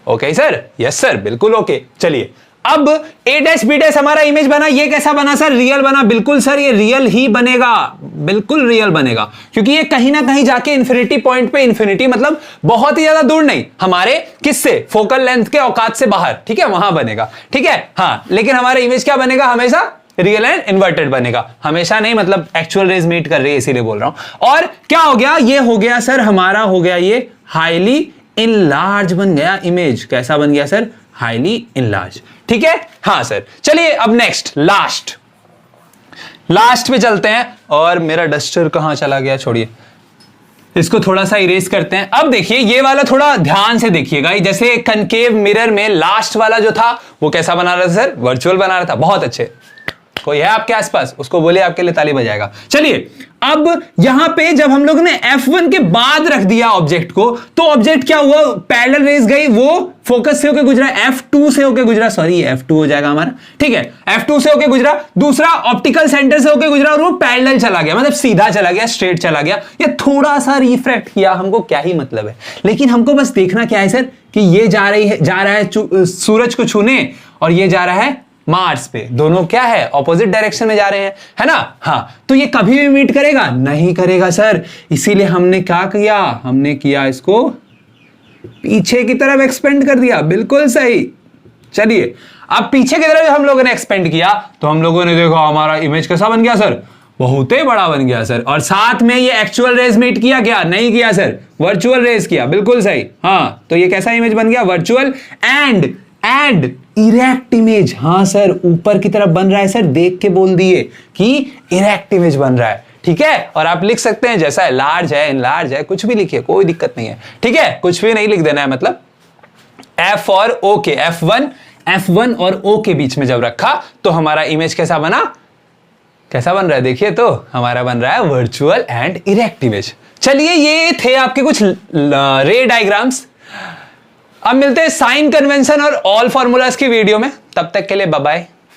Okay sir, yes sir, बिल्कुल ओके। चलिए अब ए डैश बी डैश हमारा इमेज बना, ये कैसा बना सर, रियल बना, बिल्कुल सर ये रियल ही बनेगा, बिल्कुल रियल बनेगा, क्योंकि ये कहीं ना कहीं जाके इन्फिनिटी पॉइंट पे, इन्फिनिटी मतलब बहुत ही ज्यादा दूर नहीं, हमारे किससे, फोकल लेंथ के औकात से बाहर, ठीक है, वहां बनेगा, ठीक है। हाँ लेकिन हमारा इमेज क्या बनेगा, हमेशा रियल एंड इन्वर्टेड बनेगा, हमेशा नहीं, मतलब एक्चुअल रेज मीट कर रही है इसीलिए बोल रहा हूं। और क्या हो गया, ये हो गया सर हमारा, हो गया ये हाईली इनलार्ज बन गया इमेज। कैसा बन गया सर, हाईली इनलार्ज, ठीक है। हाँ सर चलिए अब नेक्स्ट लास्ट पे चलते हैं। और मेरा डस्टर कहां चला गया, छोड़िए, इसको थोड़ा सा इरेज करते हैं। अब देखिए ये वाला थोड़ा ध्यान से देखिएगा, जैसे कनकेव मिरर में लास्ट वाला जो था वो कैसा बना रहा था सर, वर्चुअल बना रहा था, बहुत अच्छे। कोई है आपके आसपास, उसको बोलिए आपके लिए ताली बजाएगा। चलिए अब यहां पे जब हम लोग ने F1 के बाद रख दिया ऑब्जेक्ट को, तो ऑब्जेक्ट क्या हुआ, पैरेलल रेस गई, वो फोकस से होकर गुजरा, F2 से होकर गुजरा, सॉरी F2 हो जाएगा हमारा, ठीक है, F2 से होकर गुजरा, दूसरा ऑप्टिकल सेंटर से होकर गुजरा, और वो पैरेलल चला गया, मतलब सीधा चला गया, स्ट्रेट चला गया, या थोड़ा सा रिफ्रैक्ट किया, हमको क्या ही मतलब है। लेकिन हमको बस देखना क्या है सर, कि ये जा रहा है सूरज को छूने, और ये जा रहा है मार्स पे, दोनों क्या है, ऑपोजिट डायरेक्शन में जा रहे हैं, है ना। हाँ तो ये कभी भी मीट करेगा, नहीं करेगा सर, इसीलिए हमने क्या किया, हमने किया इसको पीछे की तरफ एक्सपेंड कर दिया, बिल्कुल सही। चलिए अब पीछे की तरफ हम लोगों ने एक्सपेंड किया, तो हम लोगों ने देखा हमारा इमेज कैसा बन गया सर, बहुत ही बड़ा बन गया सर। और साथ में ये एक्चुअल रेज मीट किया क्या, नहीं किया सर, वर्चुअल रेज किया, बिल्कुल सही। हाँ तो ये कैसा इमेज बन गया, वर्चुअल एंड इरेक्ट इमेज। हाँ सर ऊपर की तरफ बन रहा है सर, देख के बोल दिए कि इरेक्ट इमेज बन रहा है, ठीक है। और आप लिख सकते हैं जैसा है, लार्ज है, इनलार्ज है, कुछ भी लिखिए, कोई दिक्कत नहीं है, ठीक है, कुछ भी नहीं लिख देना है। मतलब F और O के, F1 और O के बीच में जब रखा, तो हमारा इमेज कैसा बना, कैसा बन रहा है, देखिए तो हमारा बन रहा है वर्चुअल एंड इरेक्ट इमेज। चलिए ये थे आपके कुछ रे डायग्राम्स। अब मिलते हैं साइन कन्वेंशन और ऑल फॉर्मूलाज की वीडियो में, तब तक के लिए बाय बाय।